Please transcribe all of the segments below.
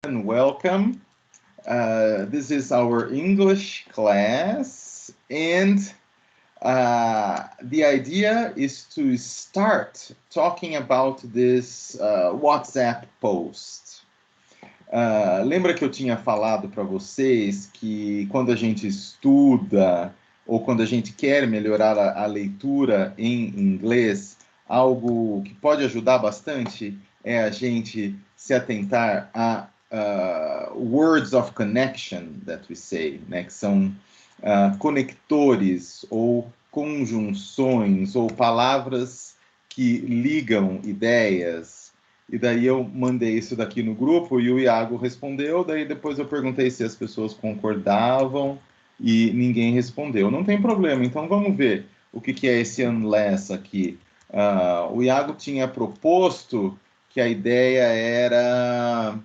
and welcome. This is our English class, and the idea is to start talking about this WhatsApp post. Lembra que eu tinha falado para vocês que quando a gente estuda ou quando a gente quer melhorar a leitura em inglês, algo que pode ajudar bastante é a gente se atentar a words of connection, that we say, né? Que são conectores ou conjunções ou palavras que ligam ideias. E daí eu mandei isso daqui no grupo e o Iago respondeu, daí depois eu perguntei se as pessoas concordavam e ninguém respondeu. Não tem problema, então vamos ver o que é esse unless aqui. O Iago tinha proposto que a ideia era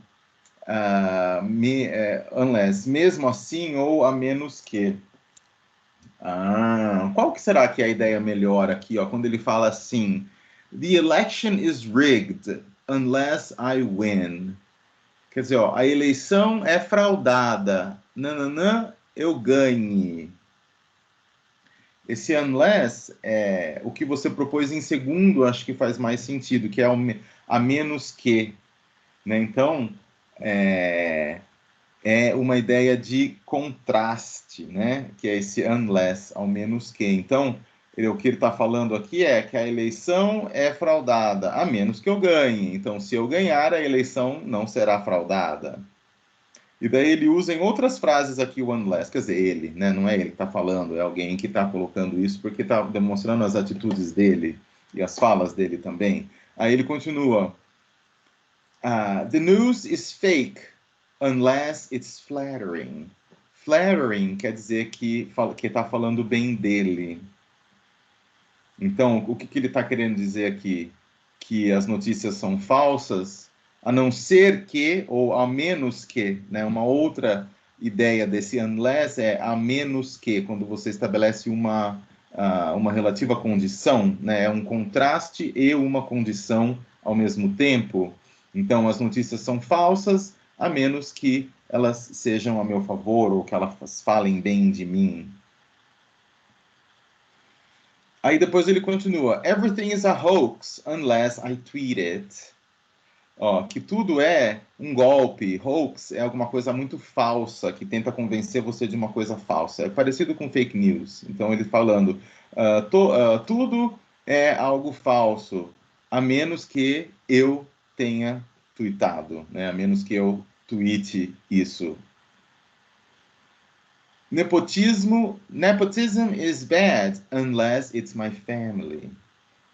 unless, mesmo assim ou a menos que. Qual que será que é a ideia melhor aqui, ó, quando ele fala assim, the election is rigged unless I win. Quer dizer, ó, a eleição é fraudada, nananã, eu ganhe. Esse unless, o que você propôs em segundo, acho que faz mais sentido, que é a menos que. Né? Então, é uma ideia de contraste, né? Que é esse unless, ao menos que. Então, o que ele está falando aqui é que a eleição é fraudada, a menos que eu ganhe. Então, se eu ganhar, a eleição não será fraudada. E daí ele usa em outras frases aqui o unless, quer dizer, ele, né? Não é ele que está falando, é alguém que está colocando isso porque está demonstrando as atitudes dele e as falas dele também. Aí ele continua, the news is fake unless it's flattering. Flattering quer dizer que está falando bem dele. Então, o que ele está querendo dizer aqui? Que as notícias são falsas, a não ser que, ou a menos que, né? Uma outra ideia desse unless é a menos que, quando você estabelece uma relativa condição, né? É um contraste e uma condição ao mesmo tempo. Então, as notícias são falsas, a menos que elas sejam a meu favor, ou que elas falem bem de mim. Aí depois ele continua, everything is a hoax unless I tweet it. Ó, que tudo é um golpe, hoax é alguma coisa muito falsa, que tenta convencer você de uma coisa falsa. É parecido com fake news. Então ele falando, tudo é algo falso, a menos que eu tenha tweetado, né? A menos que eu tweete isso. Nepotism is bad unless it's my family.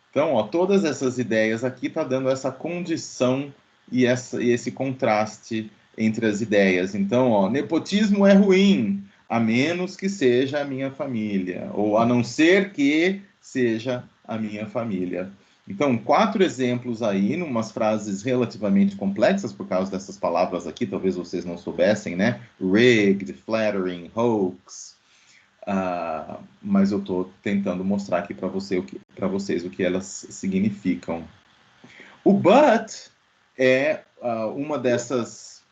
Então, ó, todas essas ideias aqui tá dando essa condição e esse contraste entre as ideias. Então, ó, nepotismo é ruim, a menos que seja a minha família, ou a não ser que seja a minha família. Então, 4 exemplos aí, em umas frases relativamente complexas, por causa dessas palavras aqui, talvez vocês não soubessem, né? Rigged, flattering, hoax. Mas eu estou tentando mostrar aqui para vocês o que elas significam. O but é uma dessas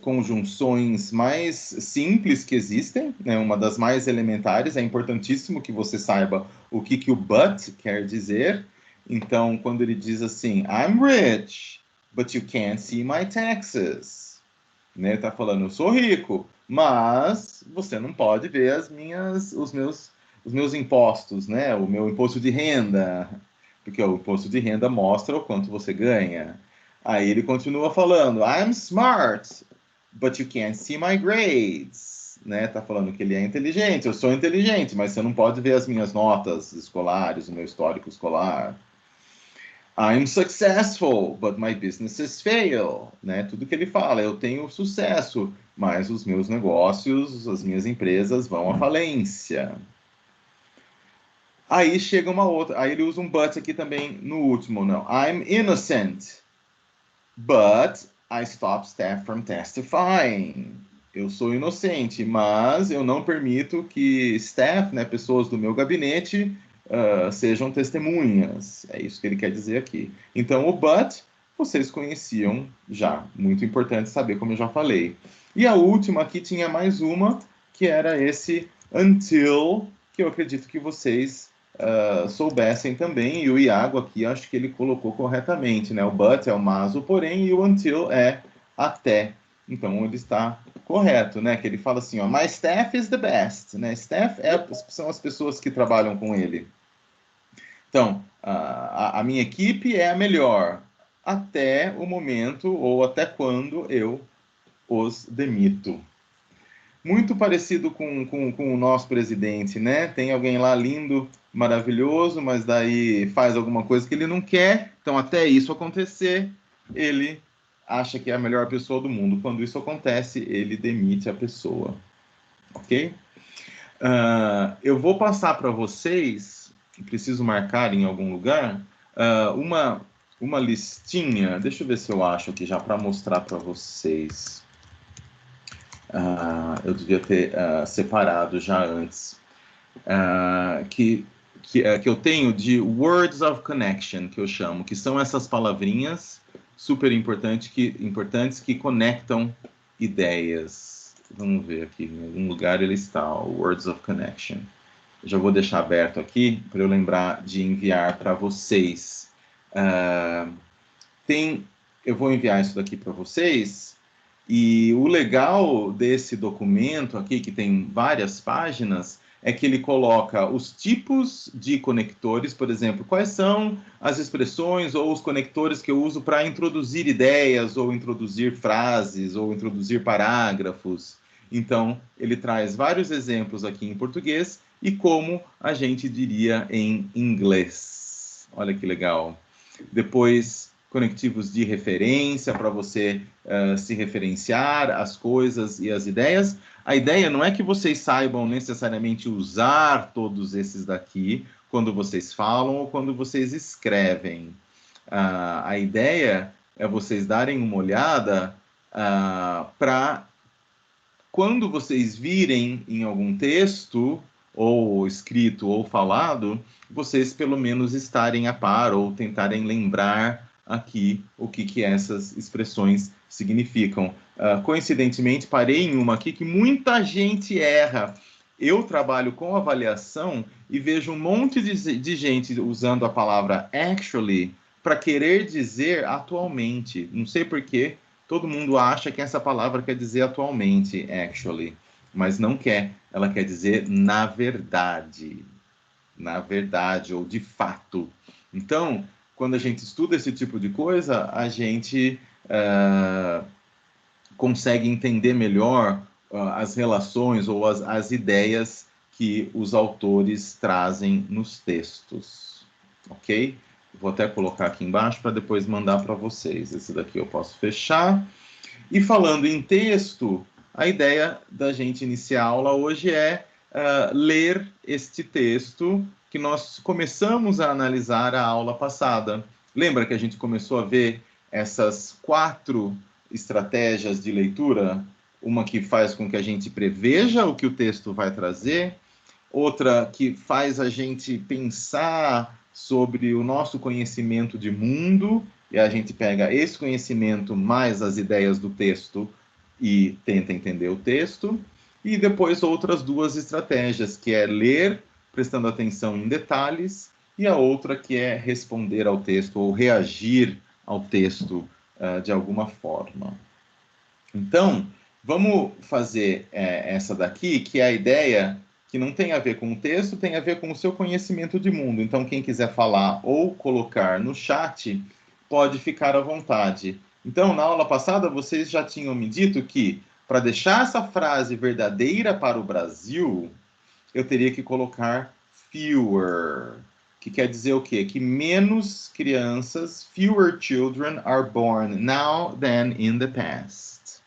conjunções mais simples que existem, né? Uma das mais elementares. É importantíssimo que você saiba o que o but quer dizer. Então, quando ele diz assim, I'm rich, but you can't see my taxes. Né? Tá falando, eu sou rico, mas você não pode ver os meus impostos, né? O meu imposto de renda, porque o imposto de renda mostra o quanto você ganha. Aí ele continua falando, I'm smart, but you can't see my grades. Né? Tá falando que ele é inteligente, eu sou inteligente, mas você não pode ver as minhas notas escolares, o meu histórico escolar. I'm successful, but my businesses fail. Né? Tudo que ele fala, eu tenho sucesso, mas os meus negócios, as minhas empresas vão à falência. Aí chega uma outra, aí ele usa um but aqui também no último, não. I'm innocent, but I stop staff from testifying. Eu sou inocente, mas eu não permito que staff, né, pessoas do meu gabinete, sejam testemunhas. É isso que ele quer dizer aqui. Então, o but vocês conheciam já. Muito importante saber, como eu já falei. E a última aqui tinha mais uma, que era esse until, que eu acredito que vocês soubessem também. E o Iago aqui, acho que ele colocou corretamente, né? O but é o mas, o porém, e o until é até. Então, ele está correto, né? Que ele fala assim, ó, my staff is the best, né? Staff são as pessoas que trabalham com ele. Então, a minha equipe é a melhor até o momento ou até quando eu os demito. Muito parecido com o nosso presidente, né? Tem alguém lá lindo, maravilhoso, mas daí faz alguma coisa que ele não quer. Então, até isso acontecer, ele acha que é a melhor pessoa do mundo. Quando isso acontece, ele demite a pessoa. Ok? Eu vou passar para vocês, preciso marcar em algum lugar, uma listinha. Deixa eu ver se eu acho aqui já para mostrar para vocês. Eu devia ter separado já antes. Que eu tenho de words of connection, que eu chamo, que são essas palavrinhas super importantes que conectam ideias. Vamos ver aqui, em algum lugar ele está, words of connection. Eu já vou deixar aberto aqui para eu lembrar de enviar para vocês. Eu vou enviar isso daqui para vocês. E o legal desse documento aqui, que tem várias páginas, é que ele coloca os tipos de conectores, por exemplo, quais são as expressões ou os conectores que eu uso para introduzir ideias, ou introduzir frases, ou introduzir parágrafos. Então, ele traz vários exemplos aqui em português e como a gente diria em inglês. Olha que legal. Depois, conectivos de referência para você se referenciar as coisas e as ideias. A ideia não é que vocês saibam necessariamente usar todos esses daqui quando vocês falam ou quando vocês escrevem. A ideia é vocês darem uma olhada para quando vocês virem em algum texto, ou escrito ou falado, vocês pelo menos estarem a par ou tentarem lembrar aqui o que essas expressões significam. Coincidentemente, parei em uma aqui que muita gente erra. Eu trabalho com avaliação e vejo um monte de gente usando a palavra actually para querer dizer atualmente. Não sei por quê. Todo mundo acha que essa palavra quer dizer atualmente, actually, mas não quer. Ela quer dizer na verdade, ou de fato. Então, quando a gente estuda esse tipo de coisa, a gente consegue entender melhor as relações ou as ideias que os autores trazem nos textos, ok? Vou até colocar aqui embaixo para depois mandar para vocês. Esse daqui eu posso fechar. E falando em texto, a ideia da gente iniciar a aula hoje é ler este texto que nós começamos a analisar a aula passada. Lembra que a gente começou a ver essas 4 estratégias de leitura? Uma que faz com que a gente preveja o que o texto vai trazer, outra que faz a gente pensar sobre o nosso conhecimento de mundo, e a gente pega esse conhecimento mais as ideias do texto e tenta entender o texto, e depois outras 2 estratégias, que é ler, prestando atenção em detalhes, e a outra que é responder ao texto, ou reagir ao texto de alguma forma. Então, vamos fazer essa daqui, que é a ideia que não tem a ver com o texto, tem a ver com o seu conhecimento de mundo. Então, quem quiser falar ou colocar no chat, pode ficar à vontade. Então, na aula passada, vocês já tinham me dito que, para deixar essa frase verdadeira para o Brasil, eu teria que colocar fewer, que quer dizer o quê? Que menos crianças, fewer children are born now than in the past.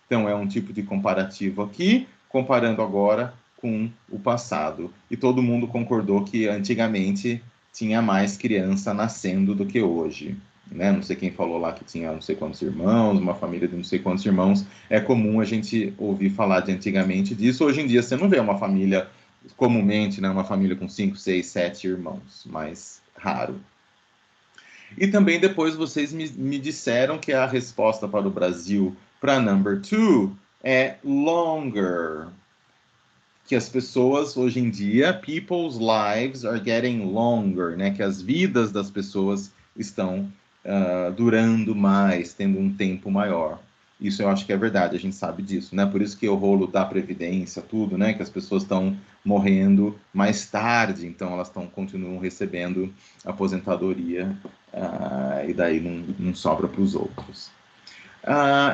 Então, é um tipo de comparativo aqui, comparando agora com o passado. E todo mundo concordou que antigamente tinha mais criança nascendo do que hoje. Né? Não sei quem falou lá que tinha não sei quantos irmãos, uma família de não sei quantos irmãos. É comum a gente ouvir falar de antigamente disso. Hoje em dia você não vê uma família, comumente, né? Uma família com 5, 6, 7 irmãos, mais raro. E também depois vocês me disseram que a resposta para o Brasil para number 2 é longer. Que as pessoas hoje em dia, people's lives are getting longer, né? Que as vidas das pessoas estão durando mais, tendo um tempo maior. Isso eu acho que é verdade, a gente sabe disso, né? Por isso que o rolo da Previdência, tudo, né? Que as pessoas estão morrendo mais tarde, então elas continuam recebendo aposentadoria e daí não sobra para os outros.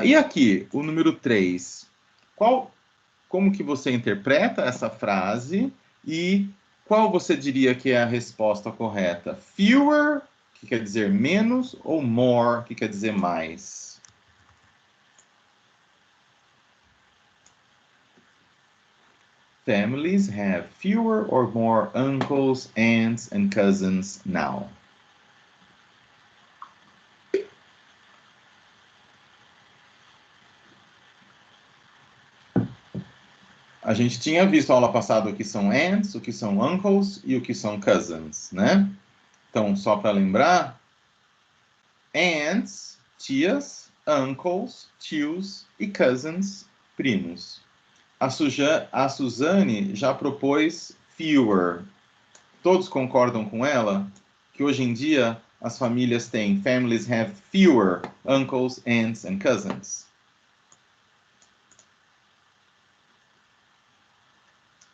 E aqui, o número 3. Como que você interpreta essa frase e qual você diria que é a resposta correta? Fewer, que quer dizer menos, ou more, que quer dizer mais? Families have fewer or more uncles, aunts, and cousins now. A gente tinha visto a aula passada o que são aunts, o que são uncles e o que são cousins, né? Então, só para lembrar, aunts, tias, uncles, tios e cousins, primos. A Suzane já propôs fewer. Todos concordam com ela que hoje em dia as famílias têm families have fewer uncles, aunts and cousins.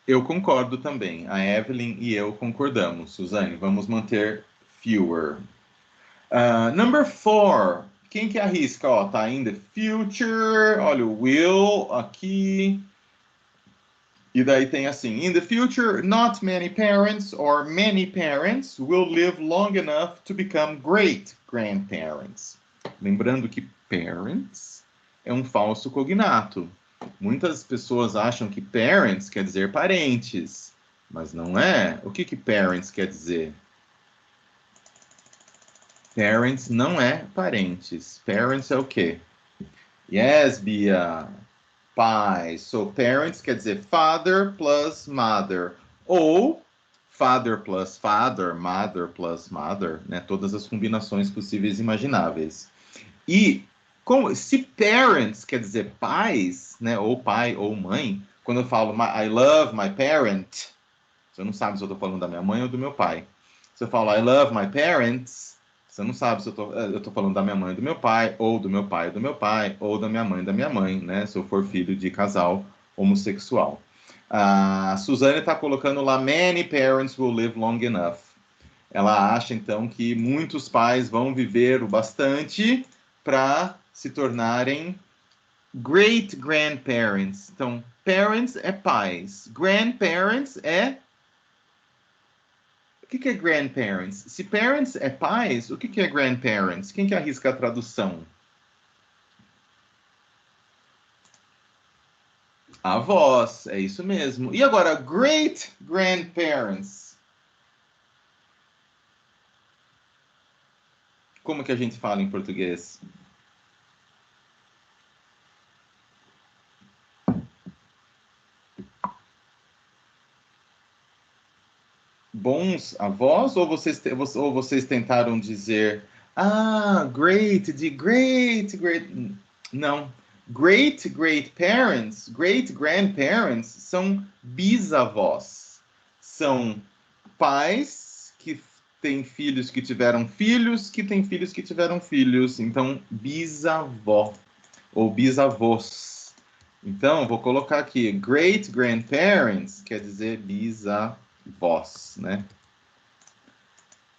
Eu concordo também. A Evelyn e eu concordamos. Suzane, vamos manter fewer. Number 4. Quem que arrisca? Ó, tá in the future. Olha o will aqui. E daí tem assim: in the future, not many parents or many parents will live long enough to become great grandparents. Lembrando que parents é um falso cognato. Muitas pessoas acham que parents quer dizer parentes, mas não é. O que parents quer dizer? Parents não é parentes. Parents é o quê? Yes, Bia. Pais. So, parents quer dizer father plus mother. Ou father plus father, mother plus mother, né? Todas as combinações possíveis e imagináveis. E se parents quer dizer pais, né? Ou pai ou mãe, quando eu falo I love my parent, você não sabe se eu estou falando da minha mãe ou do meu pai. Se eu falo I love my parents, você não sabe se eu tô falando da minha mãe ou do meu pai, ou do meu pai ou do meu pai, ou da minha mãe e da minha mãe, né? Se eu for filho de casal homossexual. A Suzane está colocando lá, many parents will live long enough. Ela acha, então, que muitos pais vão viver o bastante para se tornarem great grandparents. Então, parents é pais, grandparents é... O que é grandparents? Se parents é pais, o que é grandparents? Quem que arrisca a tradução? Avós, é isso mesmo. E agora, great grandparents? Como que a gente fala em português? Bons avós ou vocês tentaram dizer great, de great, não, great parents, great grandparents são bisavós, são pais que têm filhos que tiveram filhos, que têm filhos que tiveram filhos, então bisavó ou bisavós. Então, vou colocar aqui, great grandparents quer dizer bisavós, né?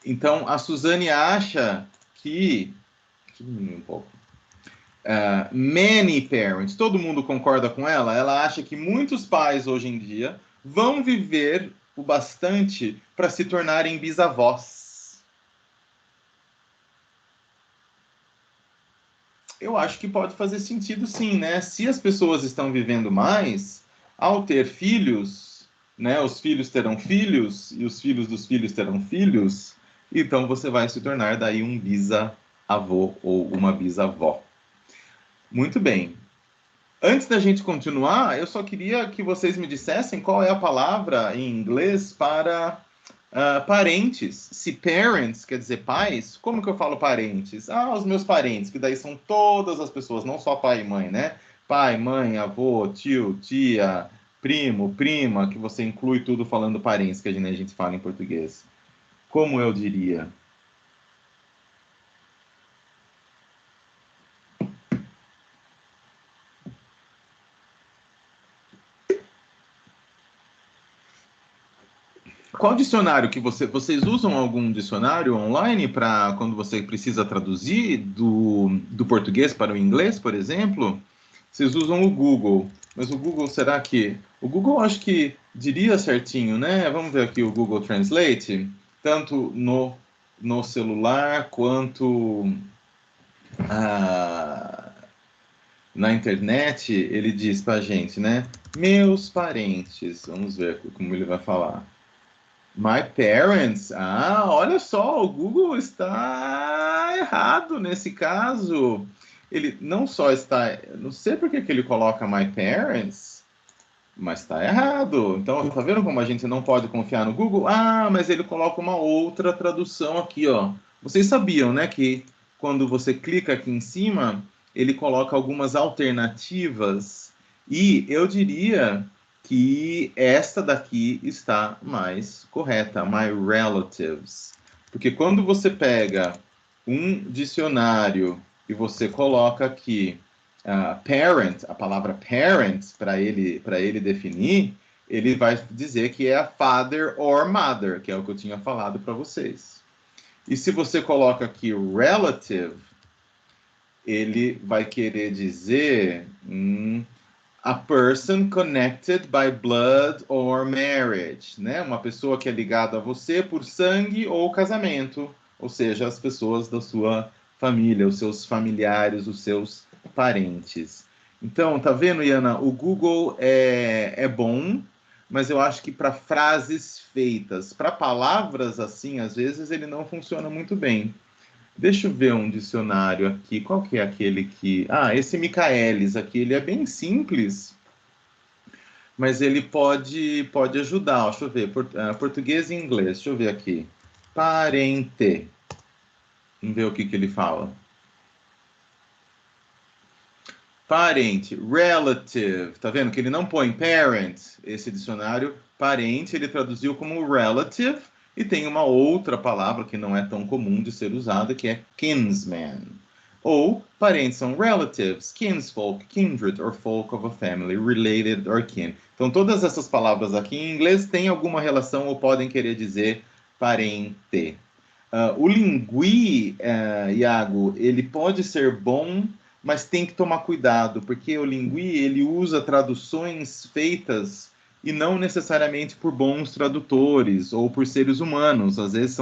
Então, a Suzane acha que... Deixa eu diminuir um pouco. Many parents, todo mundo concorda com ela? Ela acha que muitos pais hoje em dia vão viver o bastante para se tornarem bisavós. Eu acho que pode fazer sentido sim, né? Se as pessoas estão vivendo mais, ao ter filhos, né? Os filhos terão filhos e os filhos dos filhos terão filhos, então você vai se tornar daí um bisavô ou uma bisavó. Muito bem. Antes da gente continuar, eu só queria que vocês me dissessem qual é a palavra em inglês para Parentes, se parents quer dizer pais, como que eu falo parentes? Os meus parentes, que daí são todas as pessoas, não só pai e mãe, né? Pai, mãe, avô, tio, tia, primo, prima, que você inclui tudo falando parentes, que a gente fala em português. Como eu diria? Qual dicionário que vocês usam algum dicionário online para quando você precisa traduzir do português para o inglês, por exemplo? Vocês usam o Google, mas o Google será que o Google acho que diria certinho, né? Vamos ver aqui o Google Translate, tanto no celular quanto ah, na internet, ele diz para a gente, né? Meus parentes, vamos ver como ele vai falar. My parents. Olha só, o Google está errado nesse caso. Ele não só está, não sei por que que ele coloca my parents, mas está errado. Então, tá vendo como a gente não pode confiar no Google? Mas ele coloca uma outra tradução aqui, ó. Vocês sabiam, né, que quando você clica aqui em cima, ele coloca algumas alternativas e eu diria que esta daqui está mais correta, my relatives. Porque quando você pega um dicionário e você coloca aqui parent, a palavra parents, para ele definir, ele vai dizer que é a father or mother, que é o que eu tinha falado para vocês. E se você coloca aqui relative, ele vai querer dizer a person connected by blood or marriage, né? Uma pessoa que é ligada a você por sangue ou casamento, ou seja, as pessoas da sua família, os seus familiares, os seus parentes. Então, tá vendo, Iana? O Google é bom, mas eu acho que para frases feitas, para palavras assim, às vezes ele não funciona muito bem. Deixa eu ver um dicionário aqui. Qual que é aquele que... esse Michaelis aqui, ele é bem simples, mas ele pode ajudar. Deixa eu ver, português e inglês. Deixa eu ver aqui. Parente. Vamos ver o que ele fala. Parente, relative. Tá vendo que ele não põe parent, esse dicionário. Parente, ele traduziu como relative, e tem uma outra palavra que não é tão comum de ser usada, que é kinsman. Ou parentes são relatives, kinsfolk, kindred, or folk of a family, related or kin. Então, todas essas palavras aqui em inglês têm alguma relação ou podem querer dizer parente. O lingui, Iago, ele pode ser bom, mas tem que tomar cuidado, porque o lingui ele usa traduções feitas e não necessariamente por bons tradutores ou por seres humanos. Às vezes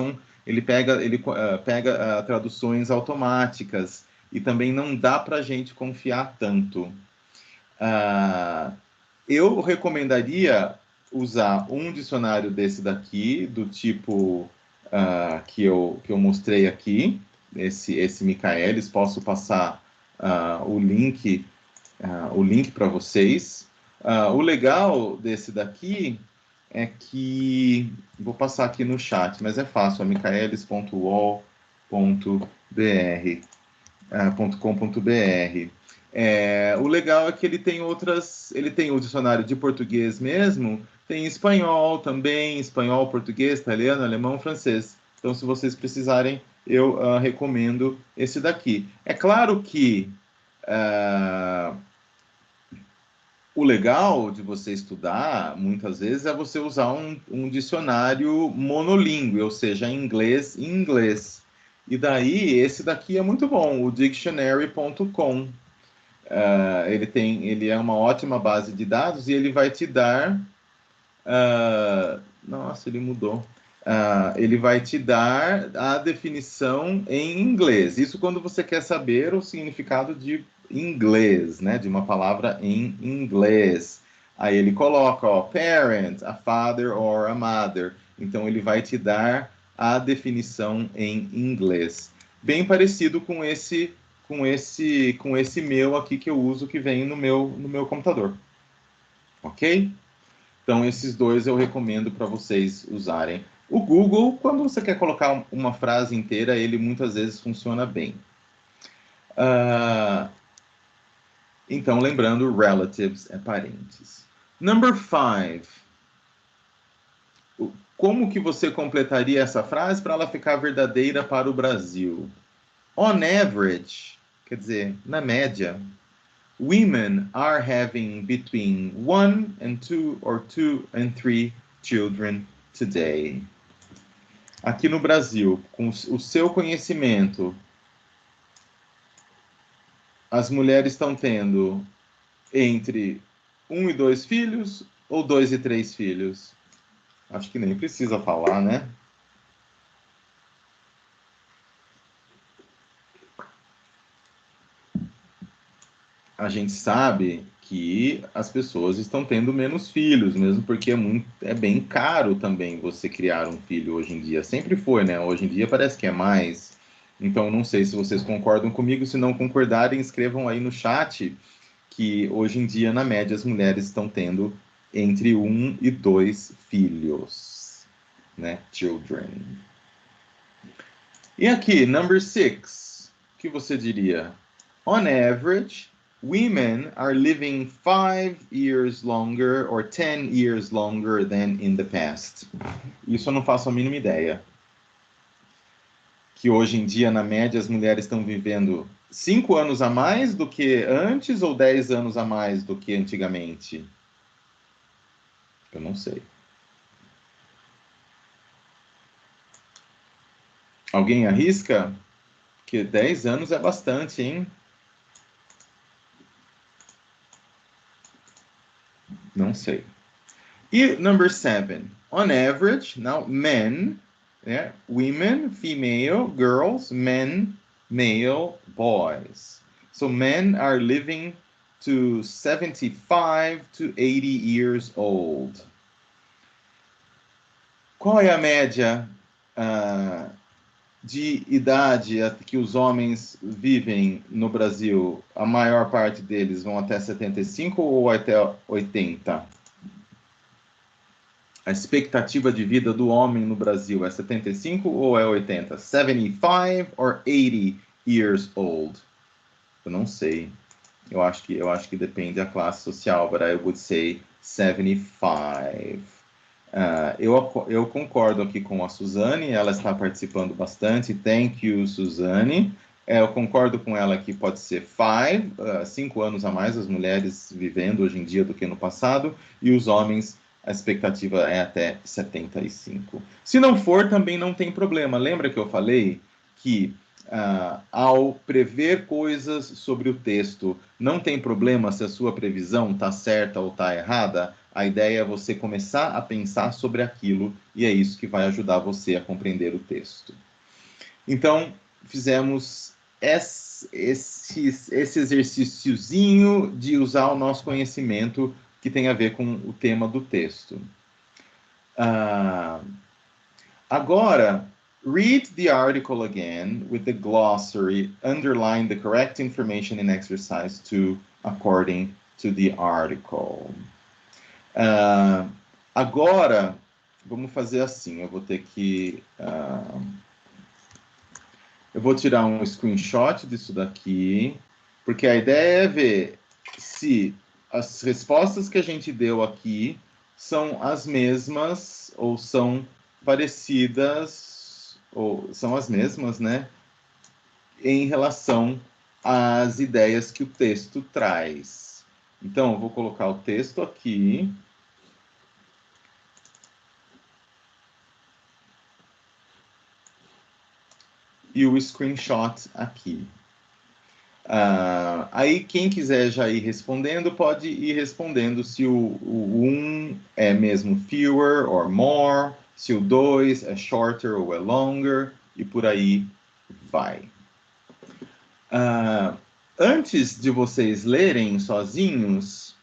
ele pega traduções automáticas e também não dá para a gente confiar tanto. Eu recomendaria usar um dicionário desse daqui, do tipo que eu mostrei aqui, esse Michaelis. Posso passar o link para vocês. O legal desse daqui é que, vou passar aqui no chat, mas é fácil, é michaelis.wall.br, .com.br. O legal é que ele tem ele tem o dicionário de português mesmo, tem espanhol também, espanhol, português, italiano, alemão, francês. Então, se vocês precisarem, eu recomendo esse daqui. É claro que o legal de você estudar, muitas vezes, é você usar um dicionário monolíngue, ou seja, inglês e inglês. E daí, esse daqui é muito bom, o dictionary.com. Ele é uma ótima base de dados e ele vai te dar... nossa, ele mudou. Ele vai te dar a definição em inglês. Isso quando você quer saber o significado de inglês, né? De uma palavra em inglês. Aí ele coloca, ó, parent, a father or a mother. Então ele vai te dar a definição em inglês. Bem parecido com esse meu aqui que eu uso, que vem no meu computador. Ok? Então, esses dois eu recomendo para vocês usarem. O Google, quando você quer colocar uma frase inteira, ele muitas vezes funciona bem. Então, lembrando, relatives é parentes. Number 5. Como que você completaria essa frase para ela ficar verdadeira para o Brasil? On average, quer dizer, na média, women are having between 1 and 2 or 2 and 3 children today. Aqui no Brasil, com o seu conhecimento, as mulheres estão tendo entre 1 e 2 filhos ou 2 e 3 filhos? Acho que nem precisa falar, né? A gente sabe que as pessoas estão tendo menos filhos, mesmo porque é bem caro também você criar um filho hoje em dia. Sempre foi, né? Hoje em dia parece que é mais. Então, não sei se vocês concordam comigo. Se não concordarem, escrevam aí no chat que hoje em dia, na média, as mulheres estão tendo entre 1 e 2 filhos, né? Children. E aqui, number 6, o que você diria? On average, women are living 5 years longer or 10 years longer than in the past. Isso eu não faço a mínima ideia. Que hoje em dia, na média, as mulheres estão vivendo 5 anos a mais do que antes ou 10 anos a mais do que antigamente? Eu não sei. Alguém arrisca? Que 10 anos é bastante, hein? Não sei. E number 7. On average, now men, yeah, women, female, girls, men, male, boys. So men are living to 75 to 80 years old. Qual é a média de idade que os homens vivem no Brasil? A maior parte deles vão até 75 ou até 80? A expectativa de vida do homem no Brasil é 75 ou é 80? 75 or 80 years old? Eu não sei. Eu acho que depende da classe social, but I would say 75. Eu concordo aqui com a Suzane, ela está participando bastante. Thank you, Suzane. Eu concordo com ela que pode ser 5 anos a mais as mulheres vivendo hoje em dia do que no passado, e os homens, a expectativa é até 75. Se não for, também não tem problema. Lembra que eu falei que ao prever coisas sobre o texto, não tem problema se a sua previsão está certa ou está errada? A ideia é você começar a pensar sobre aquilo, e é isso que vai ajudar você a compreender o texto. Então, fizemos esse exercíciozinho de usar o nosso conhecimento que tem a ver com o tema do texto. Agora, read the article again with the glossary, underline the correct information in exercise 2 according to the article. Agora, vamos fazer assim, eu vou ter que... eu vou tirar um screenshot disso daqui, porque a ideia é ver se as respostas que a gente deu aqui são as mesmas ou são parecidas, ou são as mesmas, né? Em relação às ideias que o texto traz. Então, eu vou colocar o texto aqui. E o screenshot aqui. Aí, quem quiser já ir respondendo, pode ir respondendo se o 1 é mesmo fewer or more, se o 2 é shorter ou é longer, e por aí vai. Antes de vocês lerem sozinhos,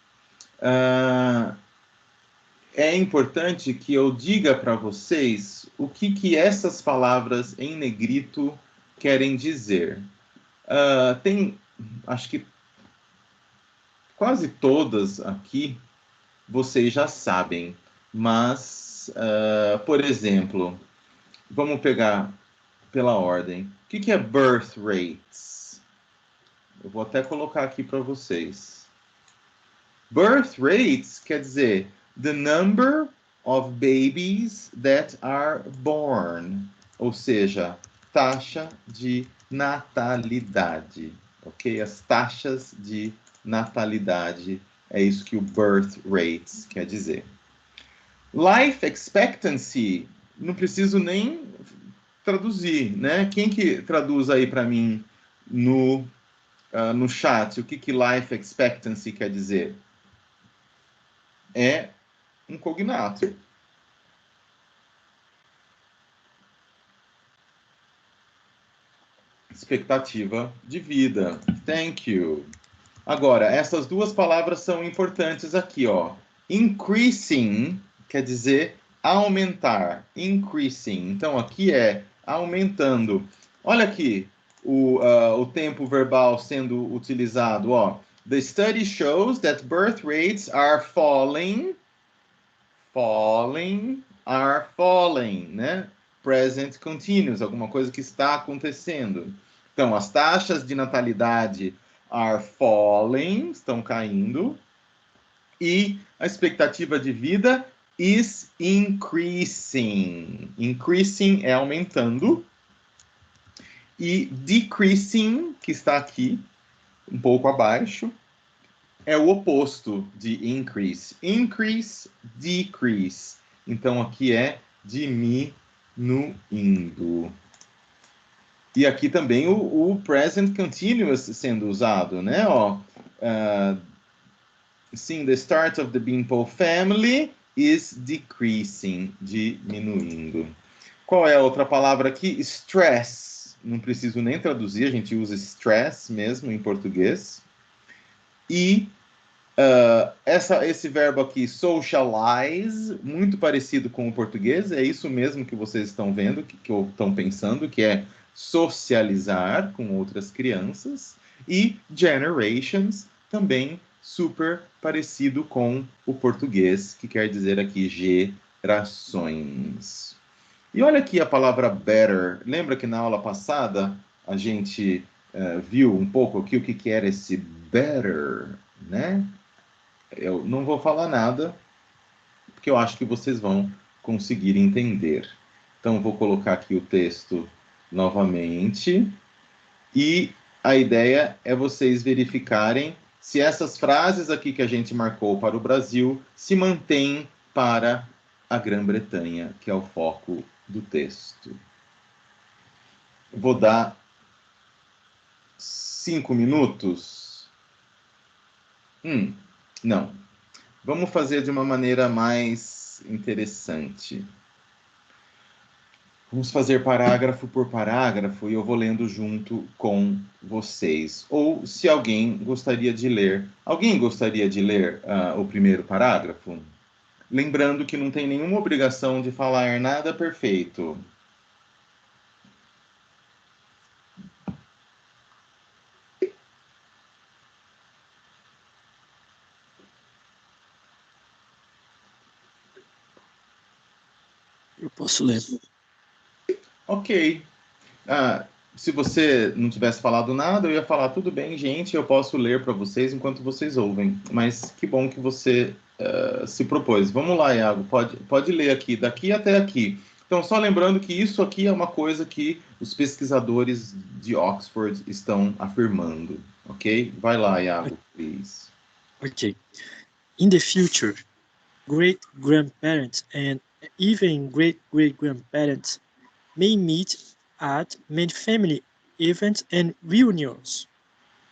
é importante que eu diga para vocês o que essas palavras em negrito querem dizer. Tem, acho que quase todas aqui vocês já sabem, mas por exemplo, vamos pegar pela ordem. O que é birth rates? Eu vou até colocar aqui para vocês. Birth rates quer dizer the number of babies that are born, ou seja, taxa de natalidade, ok? As taxas de natalidade, é isso que o birth rates quer dizer. Life expectancy, não preciso nem traduzir, né? Quem que traduz aí para mim no chat o que life expectancy quer dizer? É um cognato. Expectativa de vida. Thank you. Agora, essas duas palavras são importantes aqui, ó. Increasing quer dizer aumentar. Increasing. Então, aqui é aumentando. Olha aqui o tempo verbal sendo utilizado, ó. The study shows that birth rates are falling. Falling, are falling, né? Present continuous, alguma coisa que está acontecendo. Então, as taxas de natalidade are falling, estão caindo, e a expectativa de vida is increasing. Increasing é aumentando, e decreasing, que está aqui, um pouco abaixo, é o oposto de increase. Increase, decrease. Então, aqui é diminuindo. E aqui também o present continuous sendo usado, né? Ó, sim, the start of the Beanpole family is decreasing, diminuindo. Qual é a outra palavra aqui? Stress. Não preciso nem traduzir, a gente usa stress mesmo em português. E esse verbo aqui, socialize, muito parecido com o português, é isso mesmo que vocês estão vendo, que estão pensando, que é socializar com outras crianças. E generations, também super parecido com o português, que quer dizer aqui gerações. E olha aqui a palavra better. Lembra que na aula passada a gente viu um pouco aqui o que era esse better, né? Eu não vou falar nada, porque eu acho que vocês vão conseguir entender. Então, vou colocar aqui o texto novamente. E a ideia é vocês verificarem se essas frases aqui que a gente marcou para o Brasil se mantêm para a Grã-Bretanha, que é o foco do texto. Vou dar 5 minutos. Não. Vamos fazer de uma maneira mais interessante. Vamos fazer parágrafo por parágrafo e eu vou lendo junto com vocês. Ou se alguém gostaria de ler. Alguém gostaria de ler o primeiro parágrafo? Lembrando que não tem nenhuma obrigação de falar nada perfeito. Eu posso ler. Ok. Se você não tivesse falado nada, eu ia falar, tudo bem, gente, eu posso ler para vocês enquanto vocês ouvem. Mas que bom que você se propôs. Vamos lá, Iago, pode ler aqui, daqui até aqui. Então, só lembrando que isso aqui é uma coisa que os pesquisadores de Oxford estão afirmando, ok? Vai lá, Iago, please. Okay. In the future, great-grandparents and even great-great-grandparents may meet at many family events and reunions,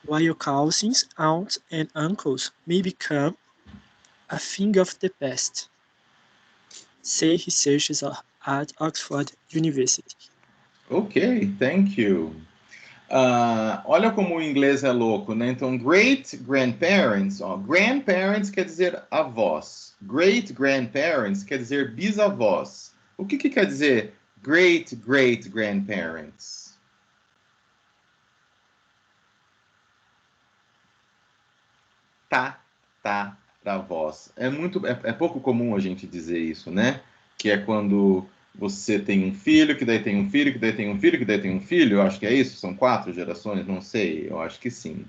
while cousins, aunts, and uncles may become a thing of the past, say researchers at Oxford University. Ok, thank you. Olha como o inglês é louco, né? Então, great grandparents, ó, grandparents quer dizer avós, great grandparents quer dizer bisavós. O que quer dizer great great grandparents? Tataravós. É pouco comum a gente dizer isso, né? que é quando você tem um filho, que daí tem um filho, que daí tem um filho, que daí tem um filho. Eu acho que é isso, são 4 gerações, não sei, eu acho que sim.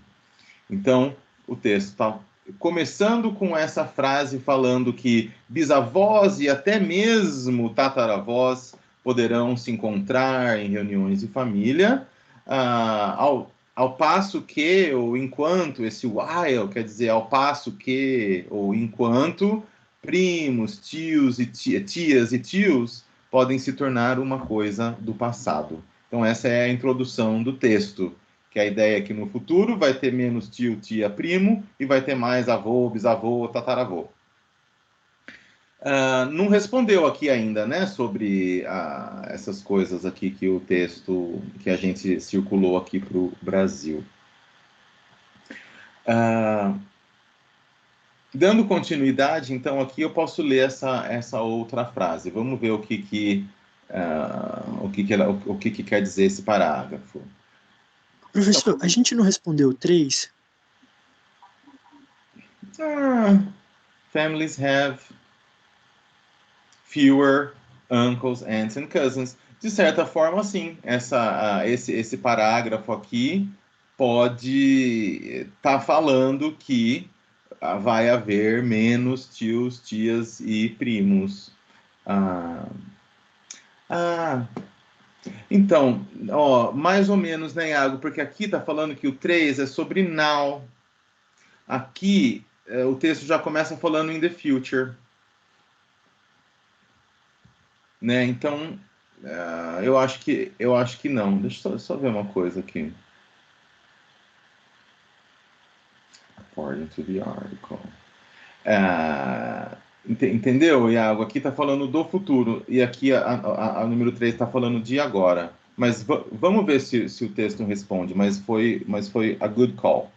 Então, o texto está começando com essa frase falando que bisavós e até mesmo tataravós poderão se encontrar em reuniões de família, ao passo que, ou enquanto, esse while quer dizer ao passo que, ou enquanto, primos, tios e tias e tios podem se tornar uma coisa do passado. Então, essa é a introdução do texto, que a ideia é que no futuro vai ter menos tio, tia, primo, e vai ter mais avô, bisavô, tataravô. Não respondeu aqui ainda, né, sobre essas coisas aqui que o texto, que a gente circulou aqui para o Brasil. Dando continuidade, então, aqui eu posso ler essa outra frase. Vamos ver o que quer dizer esse parágrafo. Professor, a gente não respondeu 3? Families have fewer uncles, aunts and cousins. De certa forma, sim, esse parágrafo aqui pode estar falando que vai haver menos tios, tias e primos. Então, ó, mais ou menos, né, Iago? Porque aqui está falando que o 3 é sobre now. Aqui, o texto já começa falando in the future. Né? Então, eu acho que não. Deixa eu só ver uma coisa aqui. According to the article. Entendeu, Iago? Aqui está falando do futuro e aqui a número 3 está falando de agora. Mas vamos ver se o texto responde, mas foi a good call.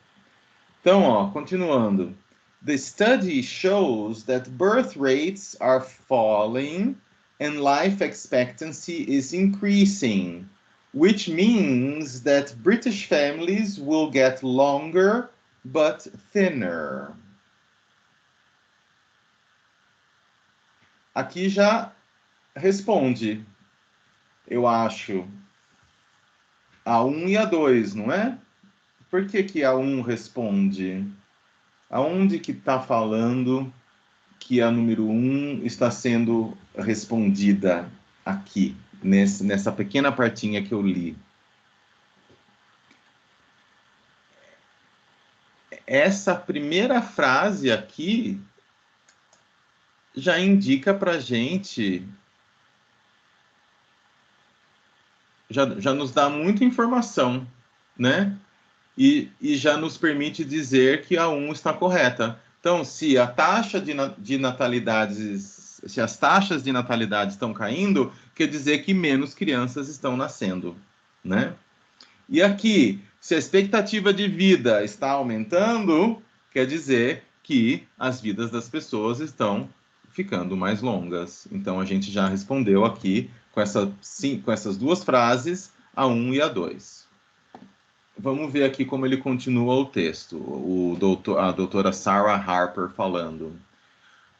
Então, ó, continuando. The study shows that birth rates are falling and life expectancy is increasing, which means that British families will get longer but thinner. Aqui já responde, eu acho, a 1 e a 2, não é? Por que a 1 responde? Aonde que está falando que a número 1 está sendo respondida aqui, nessa pequena partinha que eu li? Essa primeira frase aqui já indica para gente, já nos dá muita informação, né? E já nos permite dizer que a 1 está correta. Então, se a taxa de natalidades, se as taxas de natalidade estão caindo, quer dizer que menos crianças estão nascendo, né? E aqui, se a expectativa de vida está aumentando, quer dizer que as vidas das pessoas estão ficando mais longas. Então, a gente já respondeu aqui com essas duas frases, a 1 e a 2. Vamos ver aqui como ele continua o texto. A doutora Sarah Harper falando.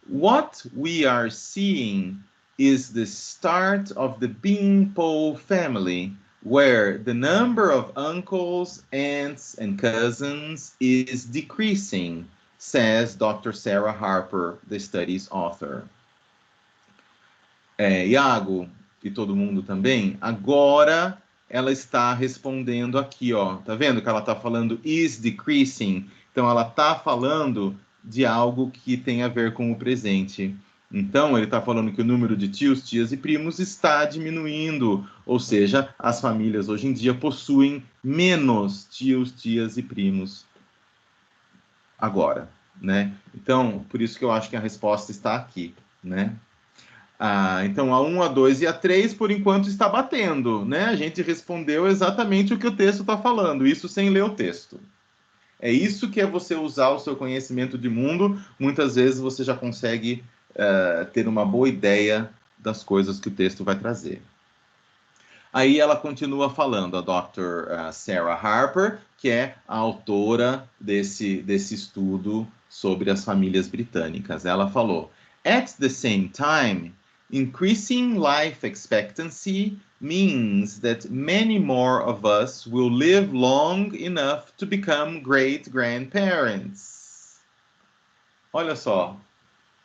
What we are seeing is the start of the Beanpole family, where the number of uncles, aunts, and cousins is decreasing, says Dr. Sarah Harper, the study's author. Iago, e todo mundo também, agora ela está respondendo aqui, ó. Tá vendo que ela está falando is decreasing? Então, ela está falando de algo que tem a ver com o presente. Então, ele está falando que o número de tios, tias e primos está diminuindo. Ou seja, as famílias hoje em dia possuem menos tios, tias e primos agora, né? Então, por isso que eu acho que a resposta está aqui, né? Então, a 1, a 2 e a 3, por enquanto, está batendo, né? A gente respondeu exatamente o que o texto está falando, isso sem ler o texto. É isso que é você usar o seu conhecimento de mundo. Muitas vezes você já consegue ter uma boa ideia das coisas que o texto vai trazer. Aí ela continua falando, a Dr. Sarah Harper, que é a autora desse estudo sobre as famílias britânicas. Ela falou, at the same time, Increasing life expectancy means that many more of us will live long enough to become great-grandparents. Olha só,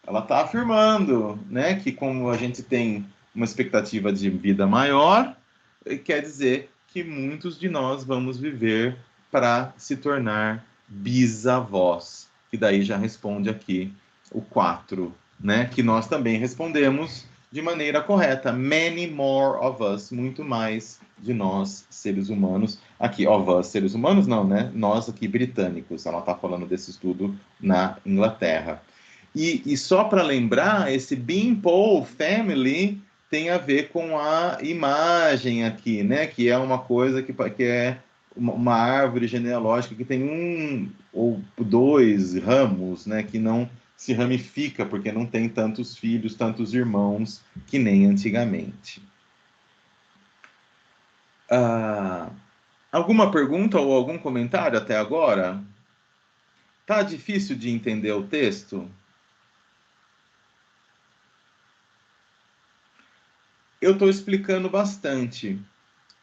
ela está afirmando, né, que como a gente tem uma expectativa de vida maior, quer dizer que muitos de nós vamos viver para se tornar bisavós, que daí já responde aqui o 4, né, que nós também respondemos de maneira correta. Many more of us, muito mais de nós, seres humanos. Aqui, of us, seres humanos não, né? Nós aqui, britânicos. Ela está falando desse estudo na Inglaterra. E só para lembrar, esse Beanpole Family tem a ver com a imagem aqui, né? Que é uma coisa que é uma árvore genealógica que tem um ou dois ramos, né? Que não se ramifica, porque não tem tantos filhos, tantos irmãos, que nem antigamente. Alguma pergunta ou algum comentário até agora? Tá difícil de entender o texto? Eu estou explicando bastante.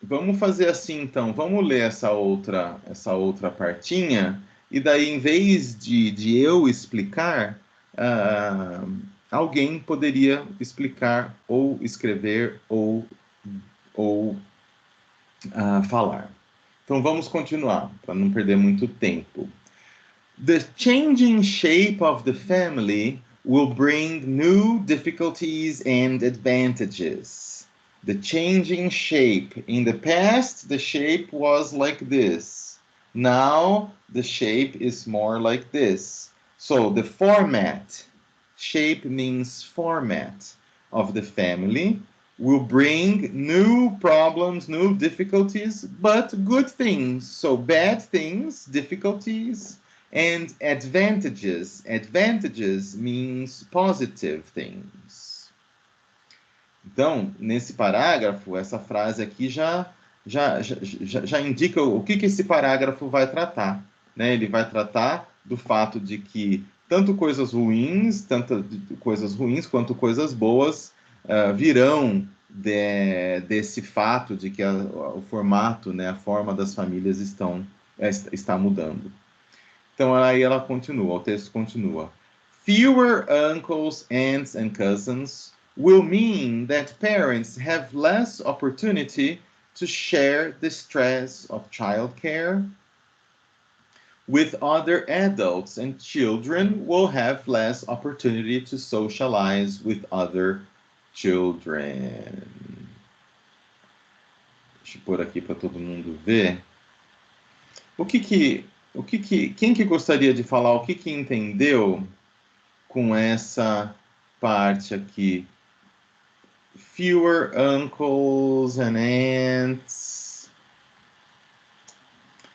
Vamos fazer assim, então. Vamos ler essa outra partinha. E daí, em vez de eu explicar, alguém poderia explicar, ou escrever, ou falar. Então, vamos continuar, para não perder muito tempo. The changing shape of the family will bring new difficulties and advantages. The changing shape. In the past, the shape was like this. Now, the shape is more like this. So, the format, shape means format, of the family will bring new problems, new difficulties, but good things. So, bad things, difficulties, and advantages. Advantages means positive things. Então, nesse parágrafo, essa frase aqui já indica o que esse parágrafo vai tratar, né? Ele vai tratar do fato de que tanto coisas ruins quanto coisas boas virão desse fato de que o formato, né, a forma das famílias está mudando. Então, aí ela continua, o texto continua. Fewer uncles, aunts, and cousins will mean that parents have less opportunity to share the stress of childcare with other adults, and children will have less opportunity to socialize with other children. Deixa eu pôr aqui para todo mundo ver. Quem que gostaria de falar o que entendeu com essa parte aqui? Fewer uncles and aunts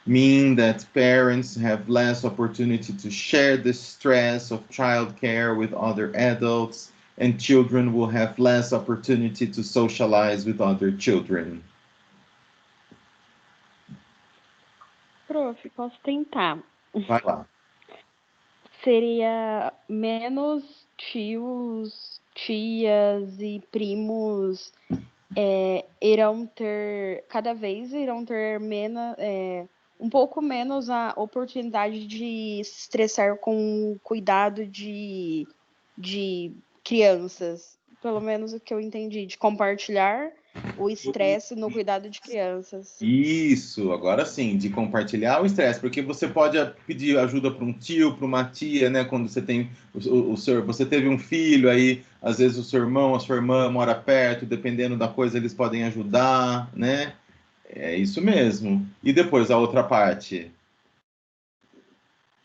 mean that parents have less opportunity to share the stress of childcare with other adults, and children will have less opportunity to socialize with other children. Prof, posso tentar. Vai lá. Seria menos tios, tias e primos cada vez irão ter um pouco menos a oportunidade de se estressar com o cuidado de crianças. Pelo menos o que eu entendi, de compartilhar o estresse no cuidado de crianças. Isso, agora sim, de compartilhar o estresse, porque você pode pedir ajuda para um tio, para uma tia, né? Quando você tem você teve um filho, aí às vezes o seu irmão, a sua irmã mora perto, dependendo da coisa eles podem ajudar, né? É isso mesmo. E depois a outra parte.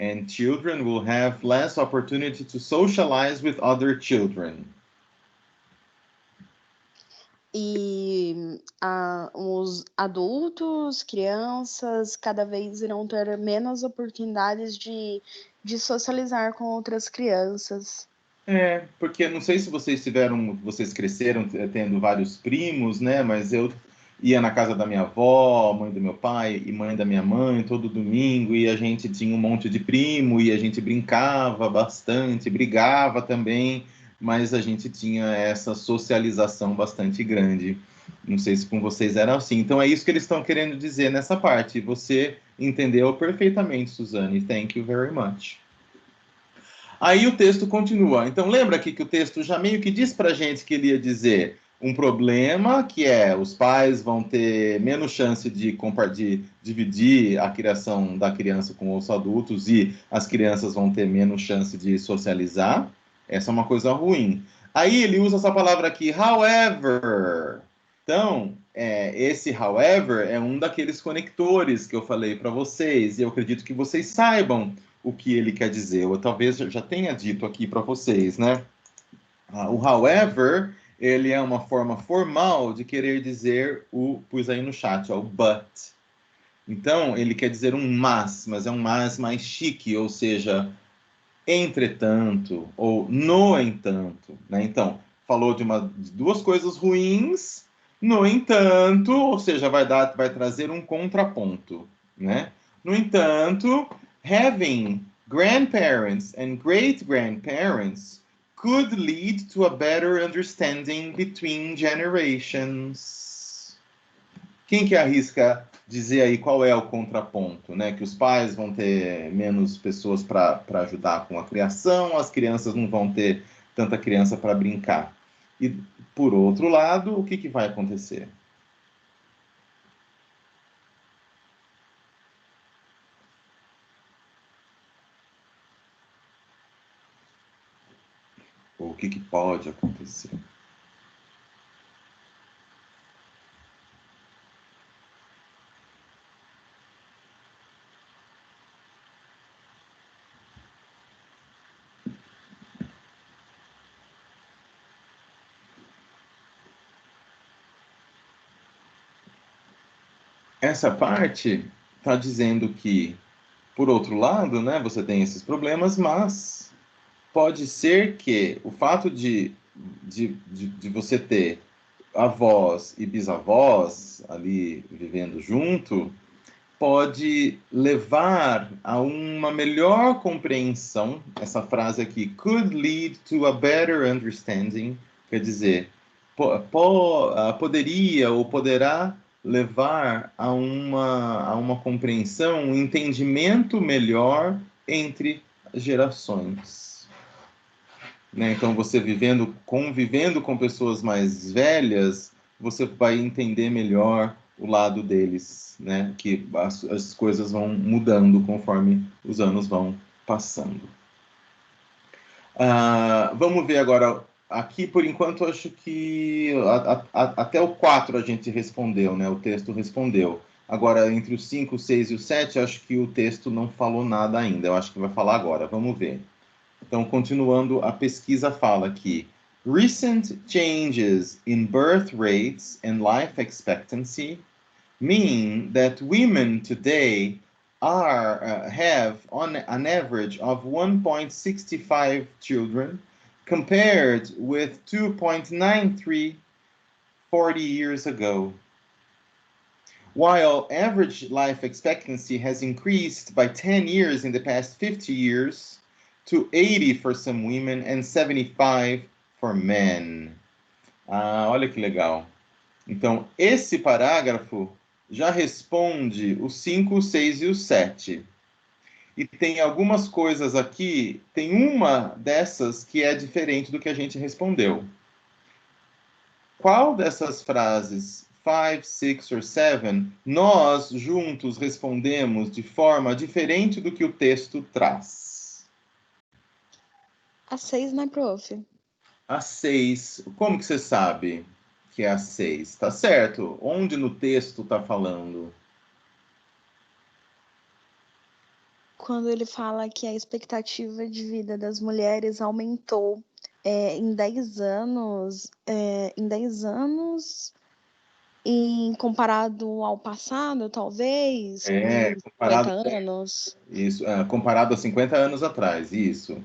And children will have less opportunity to socialize with other children. E os adultos, crianças, cada vez irão ter menos oportunidades de socializar com outras crianças. Porque não sei se vocês cresceram tendo vários primos, né? Mas eu ia na casa da minha avó, mãe do meu pai e mãe da minha mãe todo domingo, e a gente tinha um monte de primo e a gente brincava bastante, brigava também, mas a gente tinha essa socialização bastante grande. Não sei se com vocês era assim. Então é isso que eles estão querendo dizer nessa parte. Você entendeu perfeitamente, Suzane. Thank you very much. Aí o texto continua. Então lembra aqui que o texto já meio que diz pra gente que ele ia dizer um problema, que é os pais vão ter menos chance de dividir a criação da criança com os adultos e as crianças vão ter menos chance de socializar. Essa é uma coisa ruim. Aí ele usa essa palavra aqui, however. Então, esse however é um daqueles conectores que eu falei para vocês, e eu acredito que vocês saibam o que ele quer dizer. Eu talvez já tenha dito aqui para vocês, né? O however, ele é uma forma formal de querer dizer pus aí no chat, o but. Então, ele quer dizer um mas é um mas mais chique, ou seja, entretanto, ou no entanto, né? Então, falou de duas coisas ruins, no entanto, ou seja, vai trazer um contraponto, né? No entanto, having grandparents and great-grandparents could lead to a better understanding between generations. Quem que arrisca dizer aí qual é o contraponto, né? Que os pais vão ter menos pessoas para ajudar com a criação, as crianças não vão ter tanta criança para brincar. E, por outro lado, o que vai acontecer? Ou o que pode acontecer? Essa parte está dizendo que, por outro lado, né, você tem esses problemas, mas pode ser que o fato de você ter avós e bisavós ali vivendo junto pode levar a uma melhor compreensão. Essa frase aqui, could lead to a better understanding, quer dizer, poderia ou poderá levar a uma compreensão, um entendimento melhor entre gerações. Né? Então, você convivendo com pessoas mais velhas, você vai entender melhor o lado deles, né? Que as coisas vão mudando conforme os anos vão passando. Vamos ver agora. Aqui, por enquanto, acho que até o 4 a gente respondeu, né? O texto respondeu. Agora, entre o 5, o 6 e o 7, acho que o texto não falou nada ainda. Eu acho que vai falar agora. Vamos ver. Então, continuando, a pesquisa fala que recent changes in birth rates and life expectancy mean that women today have on an average of 1.65 children compared with 2.93 40 years ago. While average life expectancy has increased by 10 years in the past 50 years, to 80 for some women and 75 for men. Olha que legal. Então, esse parágrafo já responde os 5, o 6 e o 7. E tem algumas coisas aqui, tem uma dessas que é diferente do que a gente respondeu. Qual dessas frases, 5, 6 ou 7, nós juntos respondemos de forma diferente do que o texto traz? A 6, né, prof? A 6. Como que você sabe que é a 6? Tá certo. Onde no texto tá falando? Quando ele fala que a expectativa de vida das mulheres aumentou em 10 anos, comparado ao passado, talvez, em 50 anos. Isso, comparado a 50 anos atrás, isso.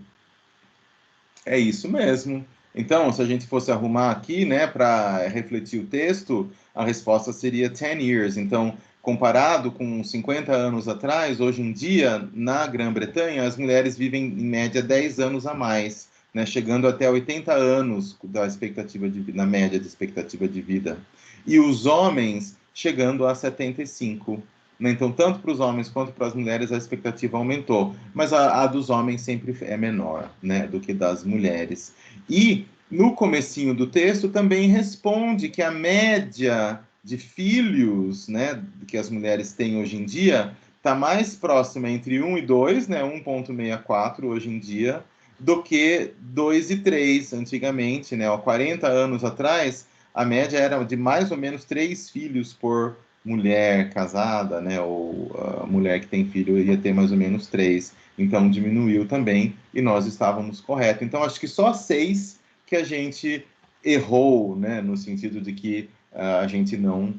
É isso mesmo. Então, se a gente fosse arrumar aqui, né, para refletir o texto, a resposta seria 10 years. Então, comparado com 50 anos atrás, hoje em dia, na Grã-Bretanha, as mulheres vivem em média 10 anos a mais. né, chegando até 80 anos da expectativa de vida, na média de expectativa de vida. E os homens chegando a 75. Né? Então, tanto para os homens quanto para as mulheres, a expectativa aumentou. Mas a dos homens sempre é menor, né, do que das mulheres. E no comecinho do texto também responde que a média de filhos, né, que as mulheres têm hoje em dia está mais próxima entre 1 e 2, né, 1,64 hoje em dia, do que 2 e 3 antigamente, né? Há 40 anos atrás, a média era de mais ou menos 3 filhos por mulher casada, né? Ou a mulher que tem filho ia ter mais ou menos 3. Então diminuiu também e nós estávamos corretos. Então acho que só 6 que a gente errou, né? No sentido de que a gente não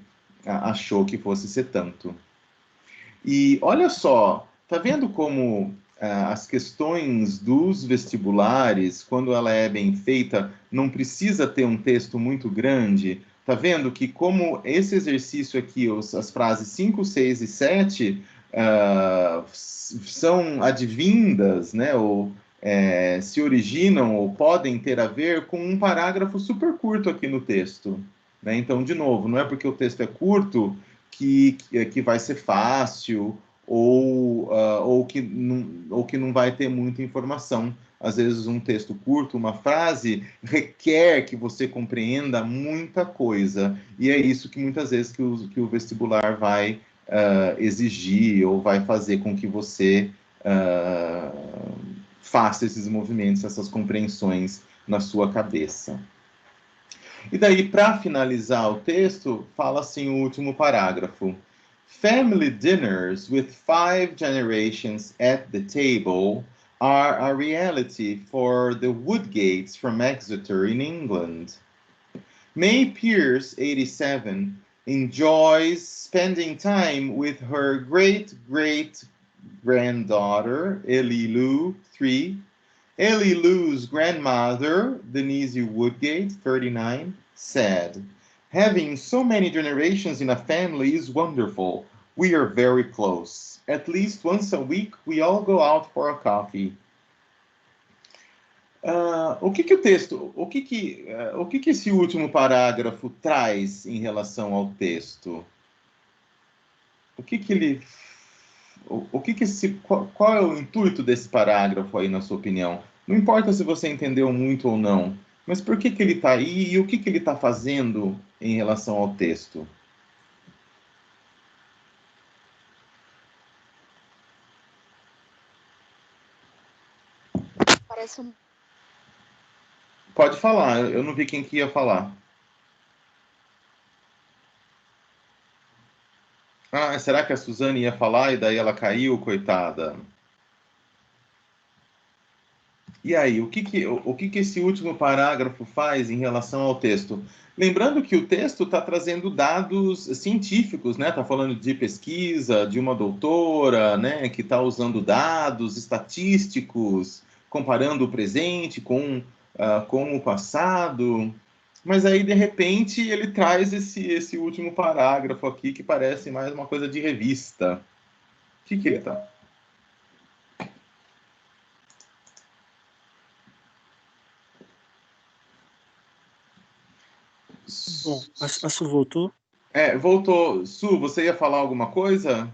achou que fosse ser tanto. E olha só, tá vendo como as questões dos vestibulares, quando ela é bem feita, não precisa ter um texto muito grande? Tá vendo que como esse exercício aqui, as frases 5, 6 e 7 são advindas, né, ou se originam ou podem ter a ver com um parágrafo super curto aqui no texto. Né? Então, de novo, não é porque o texto é curto que vai ser fácil ou que não vai ter muita informação. Às vezes um texto curto, uma frase, requer que você compreenda muita coisa. E é isso que muitas vezes que o vestibular vai exigir ou vai fazer com que você faça esses movimentos, essas compreensões na sua cabeça. E daí, para finalizar o texto, fala assim o último parágrafo. Family dinners with 5 generations at the table are a reality for the Woodgates from Exeter in England. May Pierce, 87, enjoys spending time with her great-great-granddaughter, Elilu, 3, Elilu's grandmother, Denise Woodgate, 39, said, "Having so many generations in a family is wonderful. We are very close. At least once a week, we all go out for a coffee." O que o texto, o que esse último parágrafo traz em relação ao texto? Qual é o intuito desse parágrafo aí, na sua opinião? Não importa se você entendeu muito ou não, mas por que ele está aí e o que ele está fazendo em relação ao texto? Parece um... Pode falar, eu não vi quem que ia falar. Ah, será que a Suzane ia falar e daí ela caiu, coitada? E aí, o que esse último parágrafo faz em relação ao texto? Lembrando que o texto está trazendo dados científicos, né? Está falando de pesquisa, de uma doutora, né? Que está usando dados estatísticos, comparando o presente com o passado. Mas aí, de repente, ele traz esse último parágrafo aqui, que parece mais uma coisa de revista. O que ele está? Bom, a Su voltou? Voltou. Su, você ia falar alguma coisa?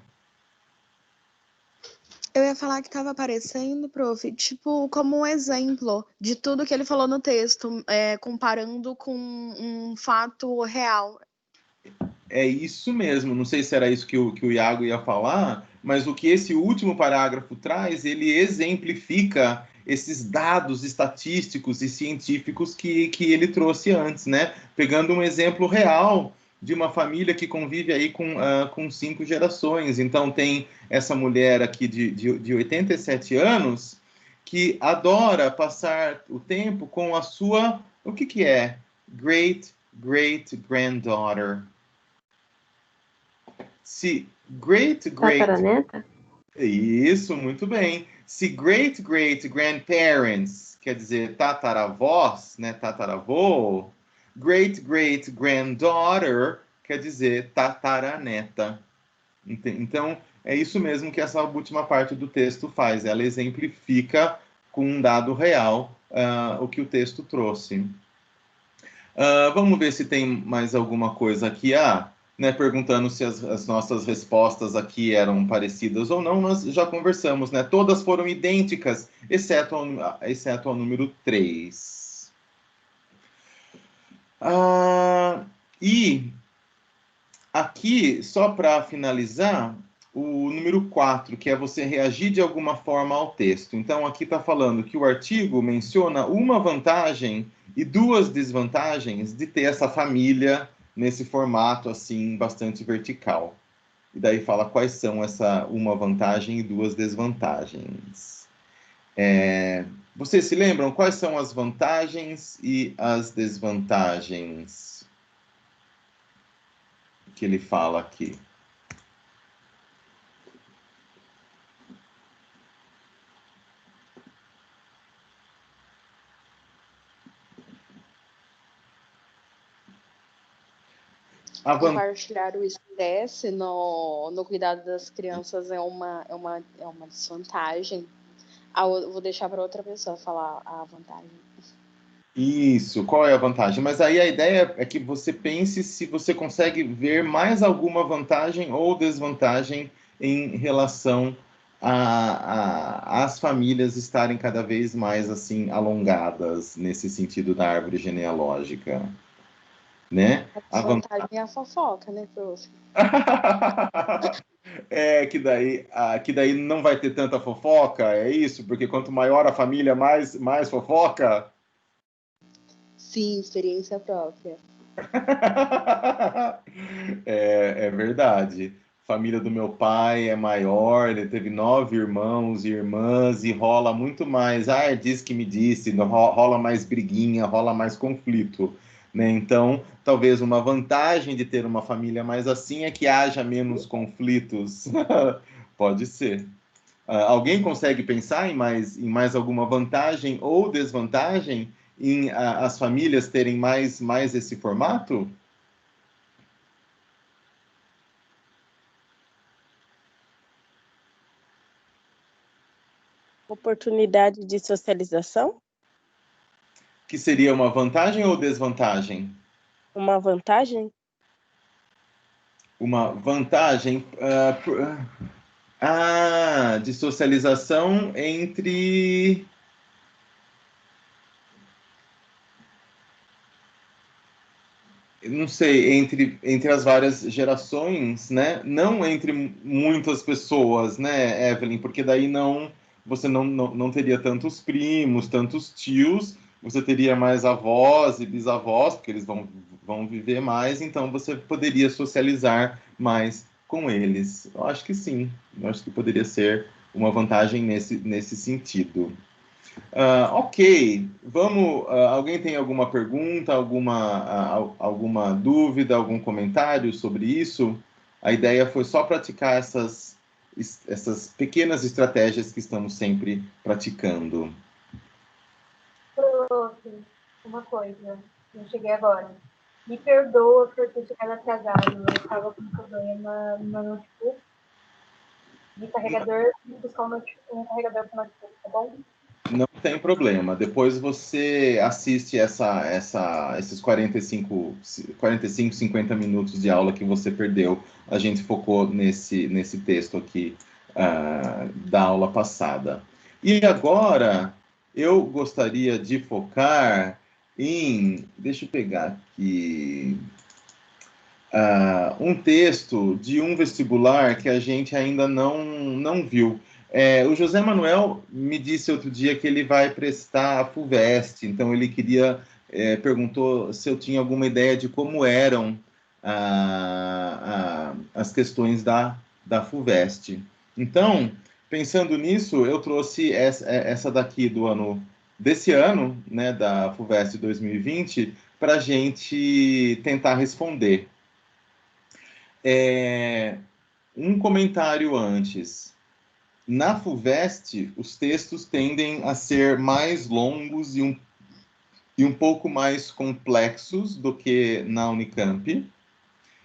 Eu ia falar que estava aparecendo, prof, tipo, como um exemplo de tudo que ele falou no texto, comparando com um fato real. É isso mesmo. Não sei se era isso que o Iago ia falar, mas o que esse último parágrafo traz, ele exemplifica esses dados estatísticos e científicos que ele trouxe antes, né? Pegando um exemplo real de uma família que convive aí com 5 gerações. Então, tem essa mulher aqui de 87 anos que adora passar o tempo com a sua... O que é? Great-great-granddaughter. Se Tataraneta? Isso, muito bem. Se great-great-grandparents quer dizer tataravós, né, tataravô, great-great-granddaughter quer dizer tataraneta. Então, é isso mesmo que essa última parte do texto faz. Ela exemplifica com um dado real o que o texto trouxe. Vamos ver se tem mais alguma coisa aqui. Né, perguntando se as nossas respostas aqui eram parecidas ou não, nós já conversamos, né? Todas foram idênticas, exceto ao número 3. E aqui, só para finalizar, o número 4, que é você reagir de alguma forma ao texto. Então, aqui está falando que o artigo menciona uma vantagem e duas desvantagens de ter essa família nesse formato, assim, bastante vertical. E daí fala quais são essa uma vantagem e duas desvantagens. Vocês se lembram quais são as vantagens e as desvantagens que ele fala aqui? Compartilhar o estresse no cuidado das crianças é uma desvantagem. Eu vou deixar para outra pessoa falar a vantagem. Isso, qual é a vantagem? Mas aí a ideia é que você pense se você consegue ver mais alguma vantagem ou desvantagem em relação às famílias estarem cada vez mais assim alongadas nesse sentido da árvore genealógica, né? A desvantagem é a fofoca, né, prof? Que daí não vai ter tanta fofoca, é isso? Porque quanto maior a família, mais fofoca? Sim, experiência própria. É verdade. A família do meu pai é maior, ele teve 9 irmãos e irmãs, e rola muito mais. Diz que me disse, rola mais briguinha, rola mais conflito. Né? Então, talvez uma vantagem de ter uma família mais assim é que haja menos conflitos. Pode ser. Alguém consegue pensar em mais alguma vantagem ou desvantagem em as famílias terem mais esse formato? Oportunidade de socialização? Que seria uma vantagem ou desvantagem? Uma vantagem? Uma vantagem de socialização entre... Não sei, entre as várias gerações, né? Não entre muitas pessoas, né, Evelyn? Porque daí você não teria tantos primos, tantos tios, você teria mais avós e bisavós, porque eles vão viver mais, então você poderia socializar mais com eles. Eu acho que sim, eu acho que poderia ser uma vantagem nesse sentido. Ok, vamos. Alguém tem alguma pergunta, alguma dúvida, algum comentário sobre isso? A ideia foi só praticar essas pequenas estratégias que estamos sempre praticando. Uma coisa, eu cheguei agora. Me perdoa por ter chegado atrasado. Eu estava com problema no meu notebook de carregador, e buscar um carregador para o notebook, tá bom? Não tem problema. Depois você assiste esses 45, 50 minutos de aula que você perdeu. A gente focou nesse texto aqui da aula passada. E agora eu gostaria de focar em... Deixa eu pegar aqui... um texto de um vestibular que a gente ainda não viu. O José Manuel me disse outro dia que ele vai prestar a FUVEST, então ele perguntou se eu tinha alguma ideia de como eram as questões da FUVEST. Então, pensando nisso, eu trouxe essa daqui desse ano, né, da FUVEST 2020, para a gente tentar responder. Um comentário antes. Na FUVEST, os textos tendem a ser mais longos e um pouco mais complexos do que na Unicamp.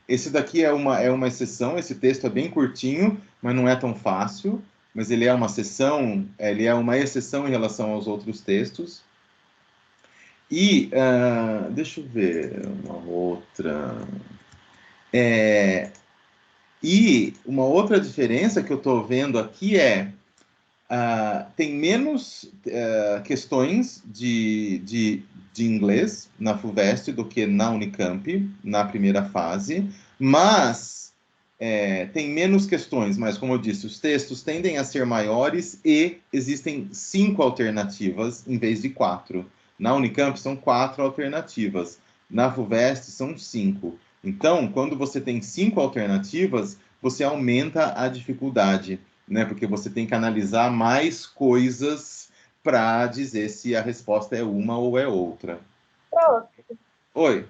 Esse daqui é uma exceção, esse texto é bem curtinho, mas não é tão fácil, mas ele é uma exceção em relação aos outros textos. E, deixa eu ver uma outra. E uma outra diferença que eu estou vendo aqui tem menos questões de inglês na FUVEST do que na Unicamp, na primeira fase, mas tem menos questões, mas como eu disse, os textos tendem a ser maiores e existem 5 alternativas em vez de 4. Na Unicamp são 4 alternativas, na FUVEST são 5. Então, quando você tem 5 alternativas, você aumenta a dificuldade, né? Porque você tem que analisar mais coisas para dizer se a resposta é uma ou é outra. Pronto. Oi.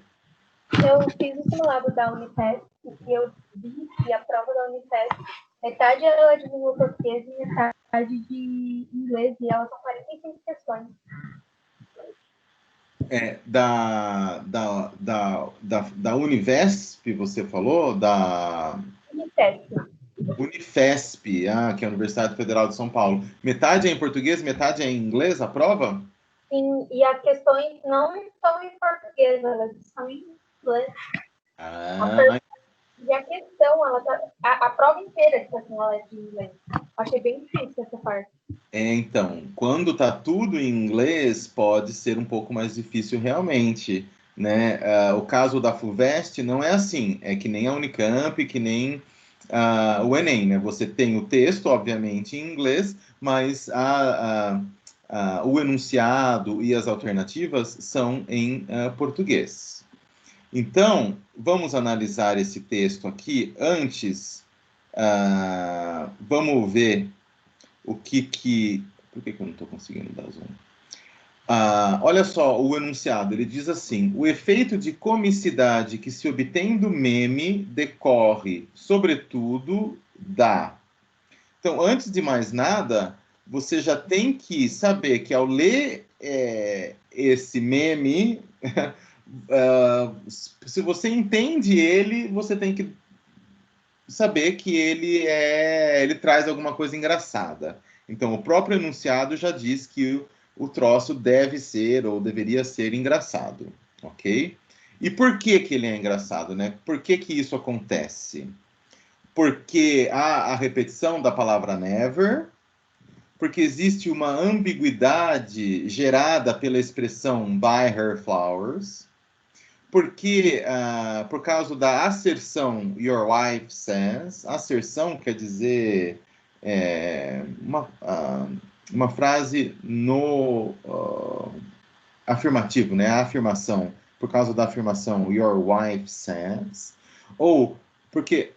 Eu fiz o simulado da Unifesp e eu vi que a prova da Unifesp, metade era de língua portuguesa e metade de inglês, e elas são 45 questões. Da Univesp, você falou? Da Unifesp, que é a Universidade Federal de São Paulo. Metade é em português, metade é em inglês, a prova? Sim, e as questões não estão em português, elas estão em inglês. E a questão, a prova inteira, tipo assim, ela é de inglês. Achei bem difícil essa parte. Então, quando tá tudo em inglês, pode ser um pouco mais difícil realmente, né? O caso da FUVEST não é assim, é que nem a Unicamp, que nem o Enem, né? Você tem o texto, obviamente, em inglês, mas o enunciado e as alternativas são em português. Então, vamos analisar esse texto aqui. Antes, vamos ver o que... Por que eu não estou conseguindo dar zoom? Olha só o enunciado. Ele diz assim: o efeito de comicidade que se obtém do meme decorre, sobretudo, da... Então, antes de mais nada, você já tem que saber que ao ler esse meme... se você entende ele, você tem que saber que ele traz alguma coisa engraçada. Então, o próprio enunciado já diz que o troço deve ser ou deveria ser engraçado, ok? E por que ele é engraçado, né? Por que isso acontece? Porque há a repetição da palavra never, porque existe uma ambiguidade gerada pela expressão buy her flowers, porque, por causa da asserção your wife says, asserção quer dizer uma frase no afirmativo, né? A afirmação, por causa da afirmação your wife says, ou porque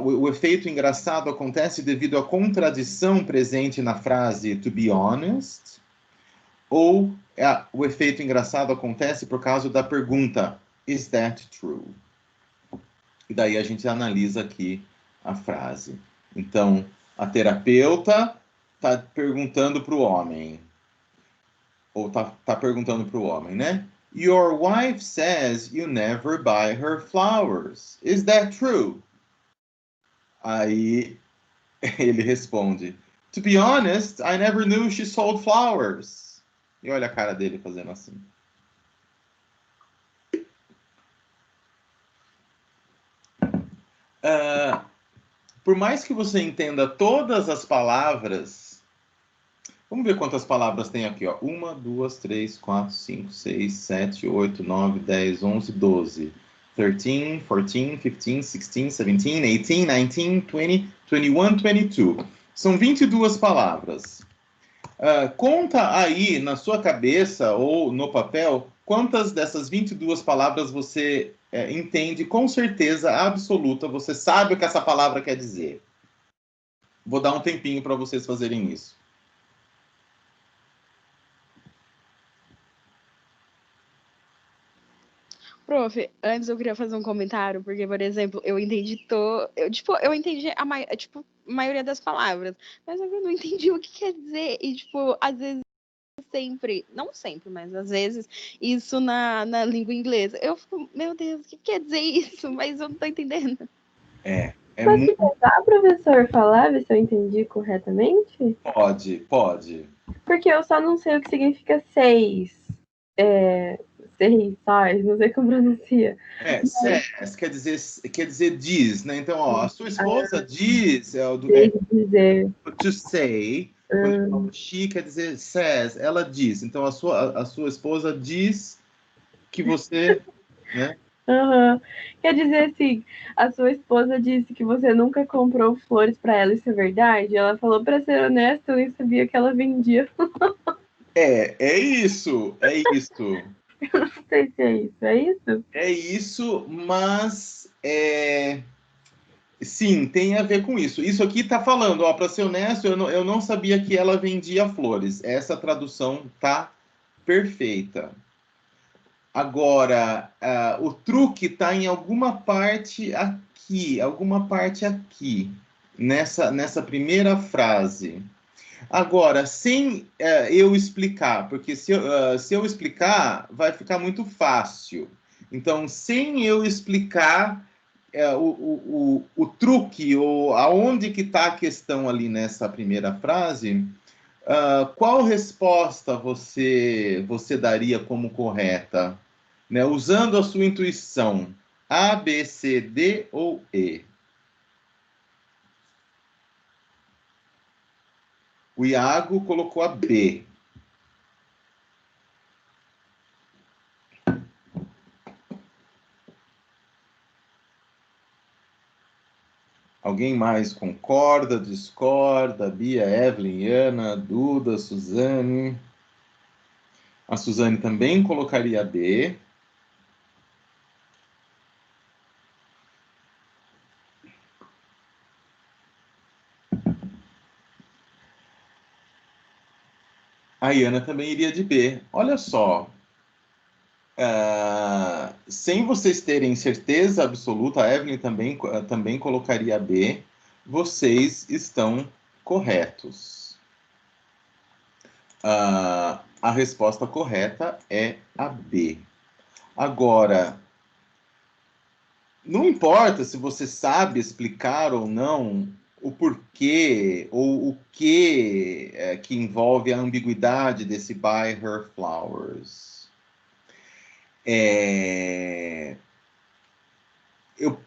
o efeito engraçado acontece devido à contradição presente na frase to be honest, ou o efeito engraçado acontece por causa da pergunta is that true? E daí a gente analisa aqui a frase. Então, a terapeuta está perguntando para o homem, ou tá perguntando para o homem, né? Your wife says you never buy her flowers. Is that true? Aí ele responde, to be honest, I never knew she sold flowers. E olha a cara dele fazendo assim. Por mais que você entenda todas as palavras, vamos ver quantas palavras tem aqui, ó. 1, 2, 3, 4, 5, 6, 7, 8, 9, 10, 11, 12, 13, 14, 15, 16, 17, 18, 19, 20, 21, 22. São 22 palavras. Conta aí na sua cabeça ou no papel quantas dessas 22 palavras você entende com certeza absoluta, você sabe o que essa palavra quer dizer. Vou dar um tempinho para vocês fazerem isso. Prof, antes eu queria fazer um comentário, porque, por exemplo, eu entendi eu entendi a maioria das palavras, mas eu não entendi o que quer dizer. E, às vezes, não sempre, mas às vezes, isso na língua inglesa. Eu fico, meu Deus, o que quer dizer isso? Mas eu não tô entendendo. Posso tentar, professor, falar, ver se eu entendi corretamente? Pode. Porque eu só não sei o que significa 6. Says, não sei como pronuncia. Says quer dizer diz, né? Então, ó, a sua esposa diz, Dizer. to say, quando eu falo she quer dizer says, ela diz. Então, a sua esposa diz que você, né? Uhum. Quer dizer assim, a sua esposa disse que você nunca comprou flores para ela, isso é verdade? Ela falou, para ser honesta, eu nem sabia que ela vendia. É isso, é isso. Não sei se é isso, é isso? É isso, mas sim, tem a ver com isso. Isso aqui está falando, ó, para ser honesto, eu não sabia que ela vendia flores. Essa tradução tá perfeita. Agora, o truque está em alguma parte aqui, nessa primeira frase. Agora, sem eu explicar, porque se eu explicar, vai ficar muito fácil. Então, sem eu explicar o truque, ou aonde que está a questão ali nessa primeira frase, qual resposta você daria como correta? Né? Usando a sua intuição, A, B, C, D ou E? O Iago colocou a B. Alguém mais concorda, discorda? Bia, Evelyn, Ana, Duda, Suzane. A Suzane também colocaria B. A Ana também iria de B. Olha só. Sem vocês terem certeza absoluta, a Evelyn também colocaria B. Vocês estão corretos. A resposta correta é a B. Agora, não importa se você sabe explicar ou não o porquê ou o que envolve a ambiguidade desse buy her flowers. Eu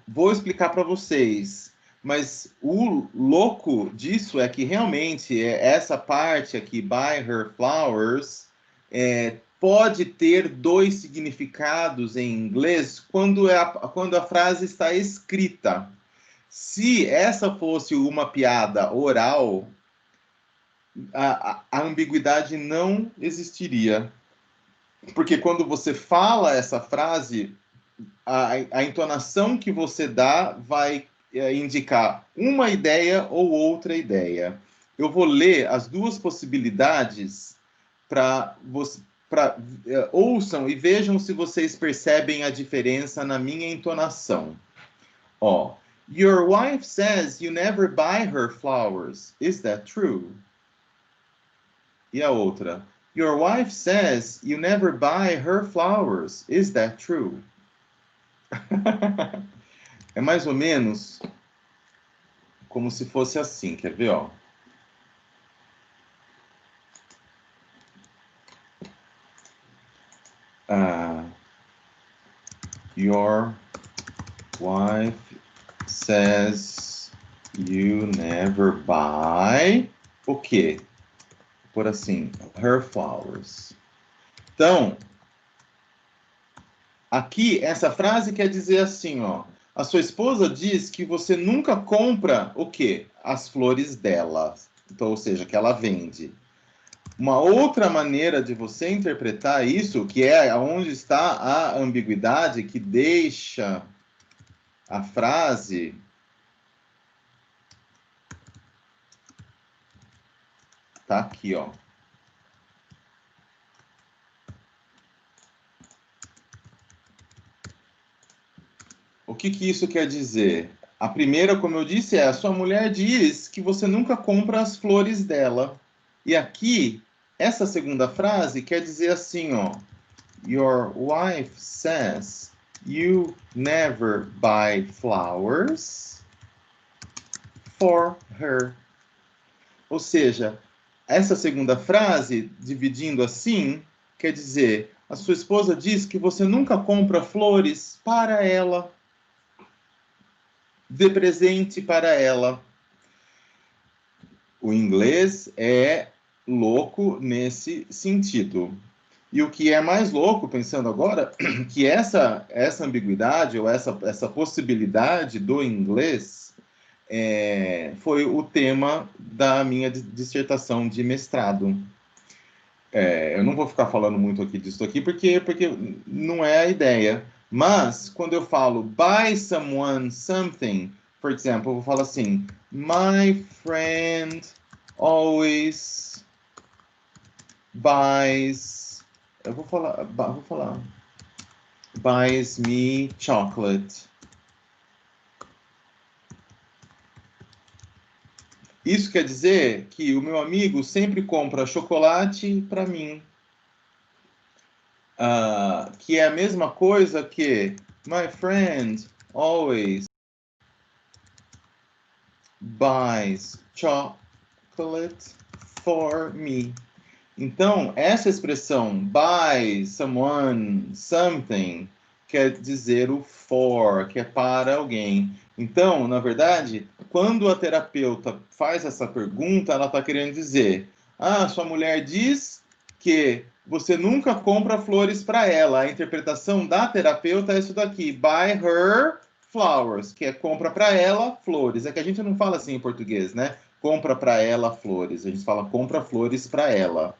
vou explicar para vocês, mas o louco disso é que realmente essa parte aqui, buy her flowers, pode ter dois significados em inglês quando a frase está escrita. Se essa fosse uma piada oral, a ambiguidade não existiria. Porque quando você fala essa frase, a entonação que você dá vai indicar uma ideia ou outra ideia. Eu vou ler as duas possibilidades para você. Ouçam e vejam se vocês percebem a diferença na minha entonação. Ó, your wife says you never buy her flowers. Is that true? E a outra, your wife says you never buy her flowers. Is that true? É mais ou menos como se fosse assim, quer ver, ó? Your wife says you never buy o quê? Por assim, her flowers. Então, aqui, essa frase quer dizer assim, ó. A sua esposa diz que você nunca compra o quê? As flores dela. Então, ou seja, que ela vende. Uma outra maneira de você interpretar isso, que é onde está a ambiguidade que deixa a frase tá aqui, ó. O que isso quer dizer? A primeira, como eu disse, a sua mulher diz que você nunca compra as flores dela. E aqui, essa segunda frase quer dizer assim, ó. Your wife says you never buy flowers for her. Ou seja, essa segunda frase, dividindo assim, quer dizer, a sua esposa diz que você nunca compra flores para ela, de presente para ela. O inglês é louco nesse sentido. E o que é mais louco, pensando agora, que essa ambiguidade ou essa possibilidade do inglês foi o tema da minha dissertação de mestrado. Eu não vou ficar falando muito aqui disso aqui, porque não é a ideia. Mas, quando eu falo buy someone something, por exemplo, eu vou falar assim, my friend always buys... Eu vou falar buys me chocolate. Isso quer dizer que o meu amigo sempre compra chocolate para mim. Que é a mesma coisa que my friend always buys chocolate for me. Então, essa expressão buy someone something quer dizer o for, que é para alguém. Então, na verdade, quando a terapeuta faz essa pergunta, ela está querendo dizer: sua mulher diz que você nunca compra flores para ela. A interpretação da terapeuta é isso daqui: buy her flowers, que é compra para ela flores. É que a gente não fala assim em português, né? Compra para ela flores. A gente fala compra flores para ela.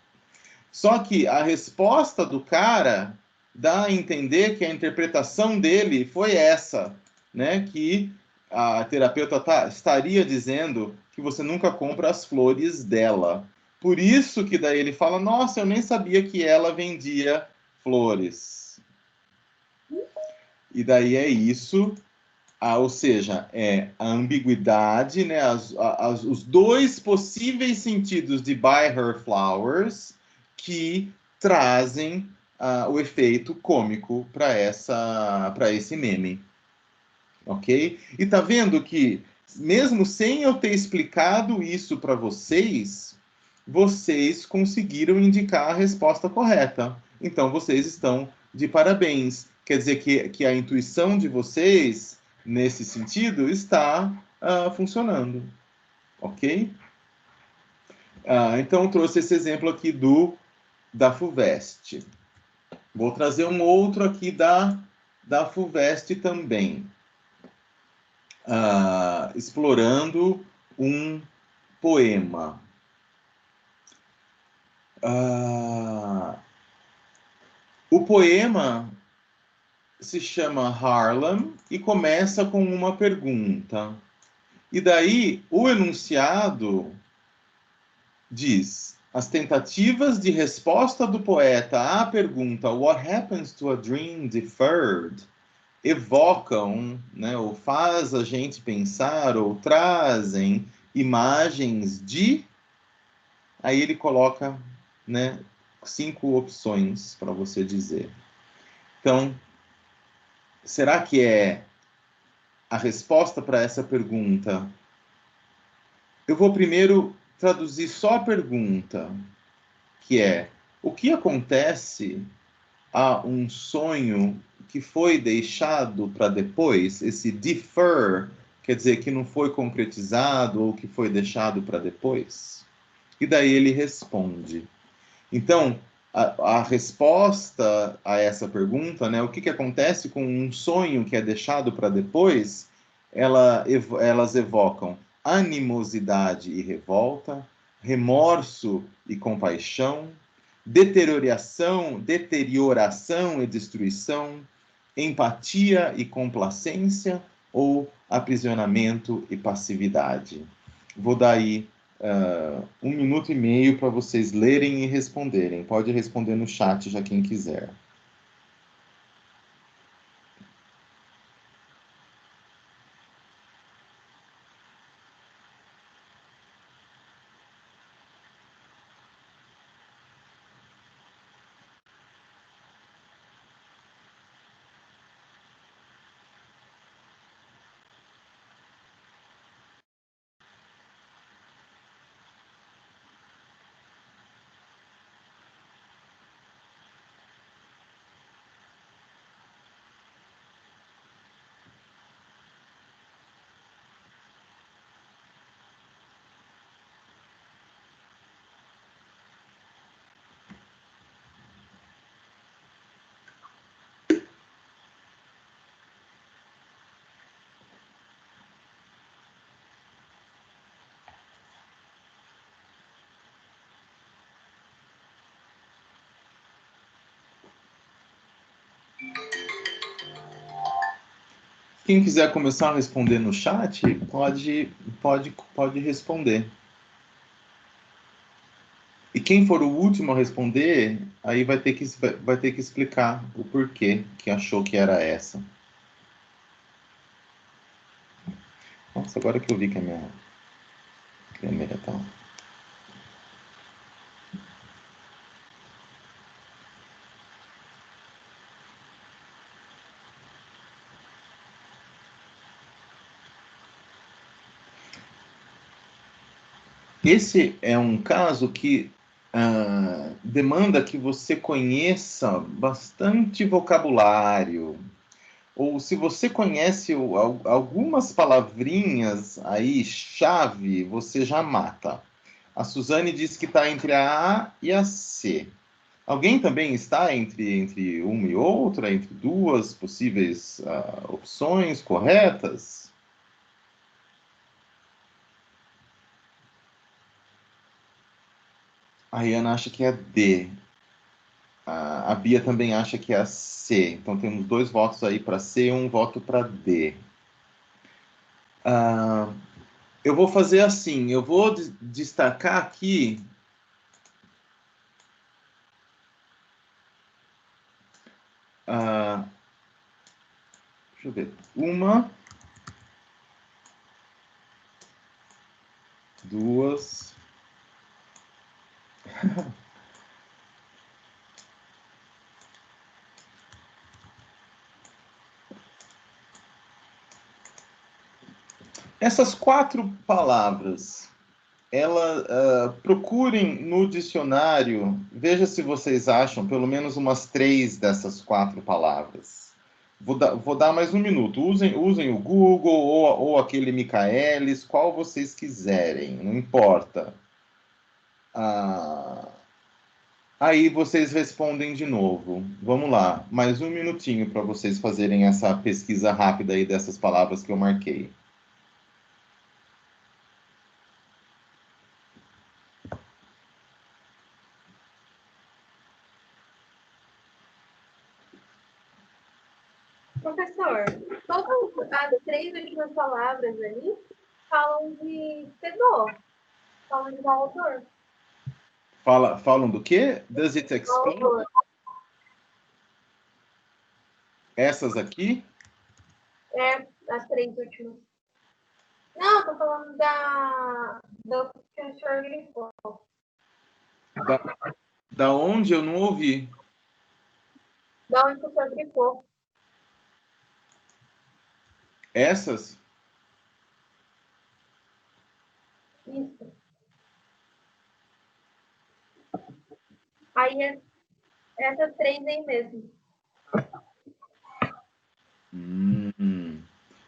Só que a resposta do cara dá a entender que a interpretação dele foi essa, né? Que a terapeuta estaria dizendo que você nunca compra as flores dela. Por isso que daí ele fala, nossa, eu nem sabia que ela vendia flores. E daí é isso, ou seja, é a ambiguidade, né? Os dois possíveis sentidos de buy her flowers que trazem o efeito cômico para esse meme, ok? E tá vendo que mesmo sem eu ter explicado isso para vocês, vocês conseguiram indicar a resposta correta. Então vocês estão de parabéns. Quer dizer que a intuição de vocês nesse sentido está funcionando, ok? Então eu trouxe esse exemplo aqui da FUVEST. Vou trazer um outro aqui da FUVEST também. Explorando um poema. O poema se chama Harlem e começa com uma pergunta. E daí o enunciado diz: as tentativas de resposta do poeta à pergunta What happens to a dream deferred? Evocam, né, ou faz a gente pensar, ou trazem imagens de... Aí ele coloca, né, 5 opções para você dizer. Então, será que é a resposta para essa pergunta? Eu vou primeiro traduzir só a pergunta, que é: o que acontece a um sonho que foi deixado para depois? Esse defer quer dizer que não foi concretizado ou que foi deixado para depois? E daí ele responde. Então, a resposta a essa pergunta, né, o que acontece com um sonho que é deixado para depois, elas evocam animosidade e revolta, remorso e compaixão, deterioração e destruição, empatia e complacência ou aprisionamento e passividade. Vou dar aí 1 minuto e meio para vocês lerem e responderem. Pode responder no chat já quem quiser. Quem quiser começar a responder no chat, pode responder. E quem for o último a responder, aí vai ter que explicar o porquê que achou que era essa. Nossa, agora que eu vi que a minha câmera tá... Esse é um caso que demanda que você conheça bastante vocabulário. Ou se você conhece algumas palavrinhas aí, chave, você já mata. A Suzane disse que está entre a A e a C. Alguém também está entre uma e outra, entre duas possíveis opções corretas? A Rihanna acha que é D. A Bia também acha que é a C. Então temos 2 votos aí para C e 1 voto para D. Eu vou fazer assim, eu vou destacar aqui deixa eu ver, 1, 2, essas 4 palavras, procurem no dicionário, veja se vocês acham pelo menos umas 3 dessas 4 palavras. Vou dar mais 1 minuto. Usem o Google ou aquele Michaelis, qual vocês quiserem, não importa. Aí vocês respondem de novo. Vamos lá, mais 1 minutinho para vocês fazerem essa pesquisa rápida aí dessas palavras que eu marquei. Professor, todas as 3 últimas palavras ali falam de fedor, falam de mau odor. Falam do quê? Does it explain? Essas aqui? As 3 últimas. Não, tô falando do que o senhor grifou. Da onde eu não ouvi? Da onde o senhor grifou. Essas? Isso. Aí essas 3 aí mesmo.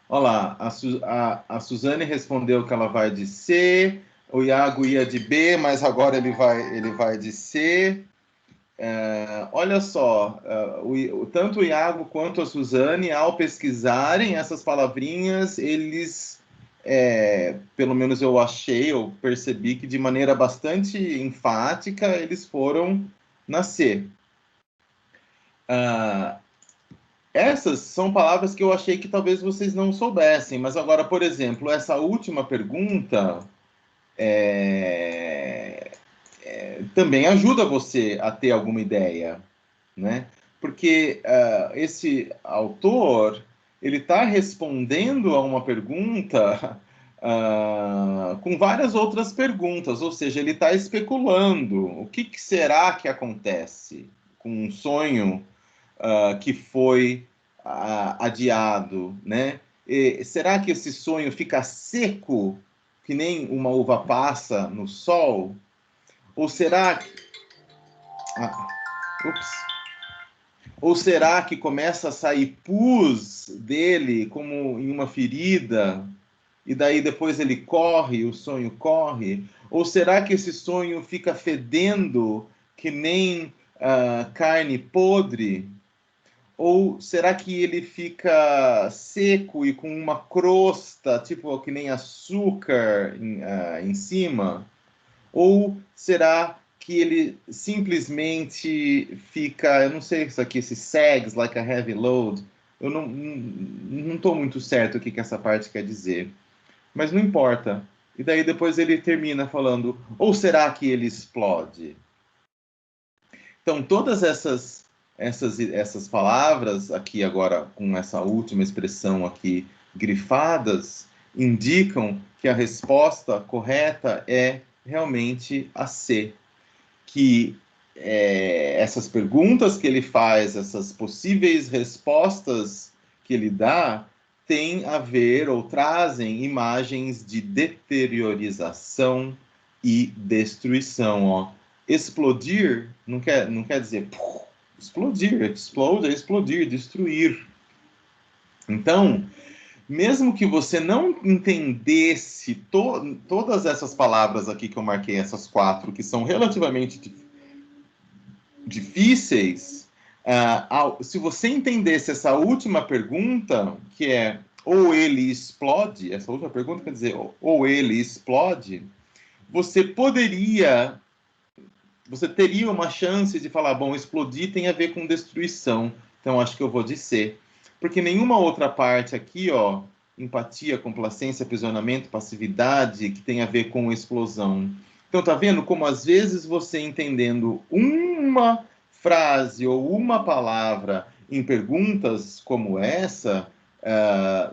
Olha lá, a Suzane respondeu que ela vai de C, o Iago ia de B, mas agora ele vai de C. Olha só, tanto o Iago quanto a Suzane, ao pesquisarem essas palavrinhas, eles, pelo menos eu percebi que de maneira bastante enfática, eles foram na C. Essas são palavras que eu achei que talvez vocês não soubessem, mas agora, por exemplo, essa última pergunta também ajuda você a ter alguma ideia, né? Porque esse autor, ele está respondendo a uma pergunta com várias outras perguntas, ou seja, ele está especulando o que será que acontece com um sonho que foi adiado, né? Será que esse sonho fica seco, que nem uma uva passa no sol? Ou será que... Ou será que começa a sair pus dele como em uma ferida, e daí depois ele corre, o sonho corre? Ou será que esse sonho fica fedendo que nem carne podre? Ou será que ele fica seco e com uma crosta, tipo que nem açúcar em cima? Ou será que ele simplesmente fica, eu não sei isso aqui, se sags like a heavy load, eu não estou muito certo o que essa parte quer dizer. Mas não importa. E daí depois ele termina falando, ou será que ele explode? Então, todas essas palavras aqui agora, com essa última expressão aqui grifadas, indicam que a resposta correta é realmente a C. Que essas perguntas que ele faz, essas possíveis respostas que ele dá, têm a ver ou trazem imagens de deteriorização e destruição. Ó. Explodir não quer dizer explodir, explode é explodir, destruir. Então, mesmo que você não entendesse todas essas palavras aqui que eu marquei, essas 4, que são relativamente difíceis, se você entendesse essa última pergunta, que é ou ele explode, essa última pergunta quer dizer ou ele explode, você teria uma chance de falar, bom, explodir tem a ver com destruição, então acho que eu vou de C. Porque nenhuma outra parte aqui, ó, empatia, complacência, aprisionamento, passividade, que tem a ver com explosão. Então, tá vendo como às vezes você entendendo uma frase ou uma palavra em perguntas como essa,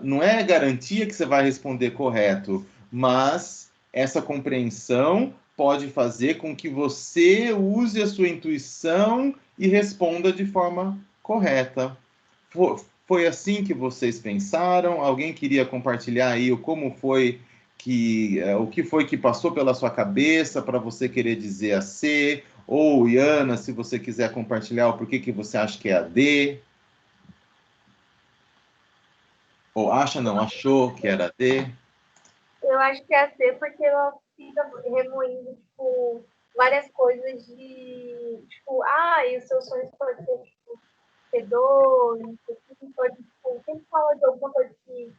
não é garantia que você vai responder correto, mas essa compreensão pode fazer com que você use a sua intuição e responda de forma correta. Foi assim que vocês pensaram? Alguém queria compartilhar aí o que foi que passou pela sua cabeça para você querer dizer a C? Ou, Iana, se você quiser compartilhar o porquê que você acha que é a D? Ou achou que era a D? Eu acho que é a C porque ela fica remoendo, tipo, várias coisas de, tipo, e os seus sonhos podem ser, tipo, fedor, pode, tipo, sempre fala de alguma coisa que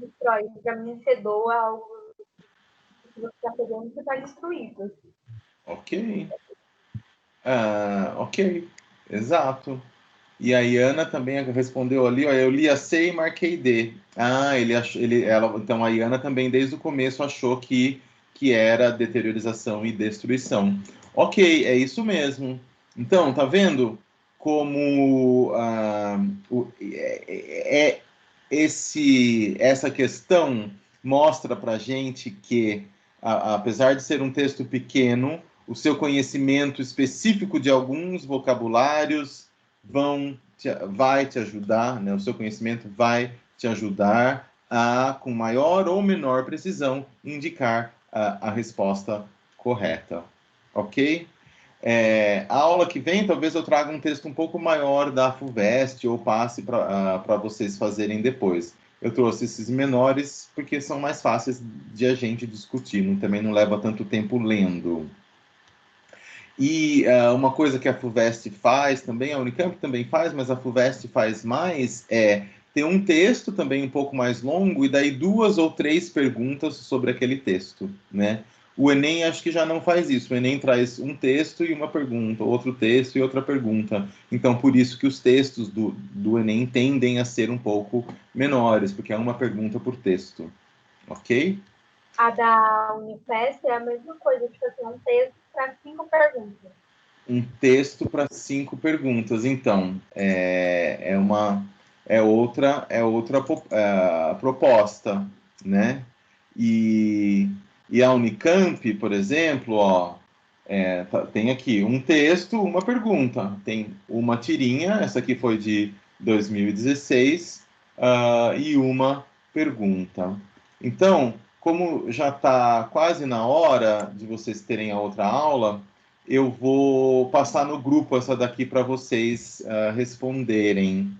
destrói. Pra mim, fedor é algo que você tá pegando, você tá destruído. Ok. Ok, exato. E a Iana também respondeu ali, ó, eu li a C e marquei D. Então a Iana também desde o começo achou que era deteriorização e destruição. Ok, é isso mesmo. Então, tá vendo como essa questão mostra pra gente que, apesar de ser um texto pequeno, o seu conhecimento específico de alguns vocabulários vai te ajudar, né? O seu conhecimento vai te ajudar a, com maior ou menor precisão, indicar a resposta correta. Ok? A aula que vem, talvez eu traga um texto um pouco maior da FUVEST ou passe para vocês fazerem depois. Eu trouxe esses menores porque são mais fáceis de a gente discutir, também não leva tanto tempo lendo. E uma coisa que a FUVEST faz também, a Unicamp também faz, mas a FUVEST faz mais, ter um texto também um pouco mais longo e daí 2 ou 3 perguntas sobre aquele texto, né? O Enem acho que já não faz isso. O Enem traz um texto e uma pergunta, outro texto e outra pergunta. Então, por isso que os textos do Enem tendem a ser um pouco menores, porque é uma pergunta por texto. Ok? A da Unifesp é a mesma coisa, tipo assim, um texto para 5 perguntas. Um texto para 5 perguntas. Então, é outra proposta, né? E a Unicamp, por exemplo, ó, tem aqui um texto, uma pergunta. Tem uma tirinha, essa aqui foi de 2016, e uma pergunta. Então, como já está quase na hora de vocês terem a outra aula, eu vou passar no grupo essa daqui para vocês responderem,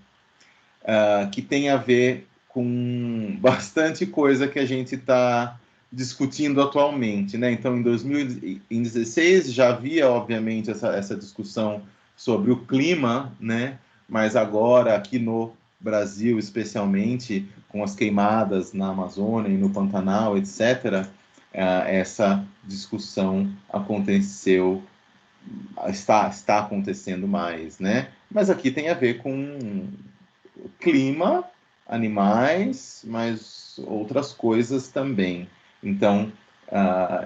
que tem a ver com bastante coisa que a gente está discutindo atualmente, né? Então, em 2016 já havia, obviamente, essa discussão sobre o clima, né? Mas agora, aqui no Brasil, especialmente, com as queimadas na Amazônia e no Pantanal, etc., essa discussão está acontecendo mais, né? Mas aqui tem a ver com clima, animais, mas outras coisas também. Então,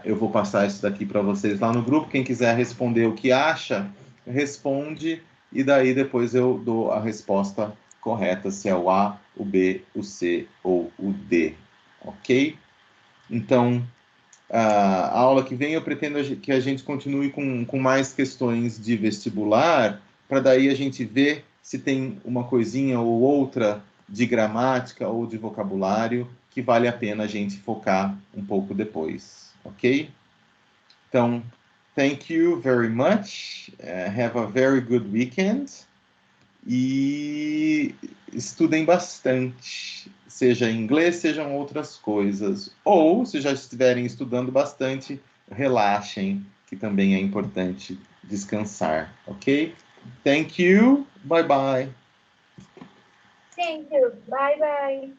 eu vou passar isso daqui para vocês lá no grupo. Quem quiser responder o que acha, responde, e daí depois eu dou a resposta correta, se é o A, o B, o C ou o D, ok? Então, a aula que vem eu pretendo que a gente continue com mais questões de vestibular, para daí a gente ver se tem uma coisinha ou outra de gramática ou de vocabulário que vale a pena a gente focar um pouco depois, ok? Então, thank you very much. Have a very good weekend. E estudem bastante, seja inglês, sejam outras coisas. Ou, se já estiverem estudando bastante, relaxem, que também é importante descansar, ok? Thank you. Bye bye. Thank you. Bye, bye.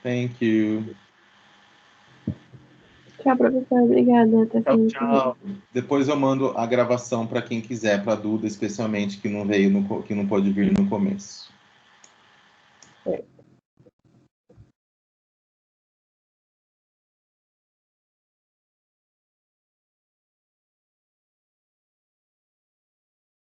Thank you. Tchau, professor. Obrigada. Até Tchau, semana que vem. tchau. Depois eu mando a gravação para quem quiser, para a Duda, especialmente que não veio, que não pôde vir no começo. É.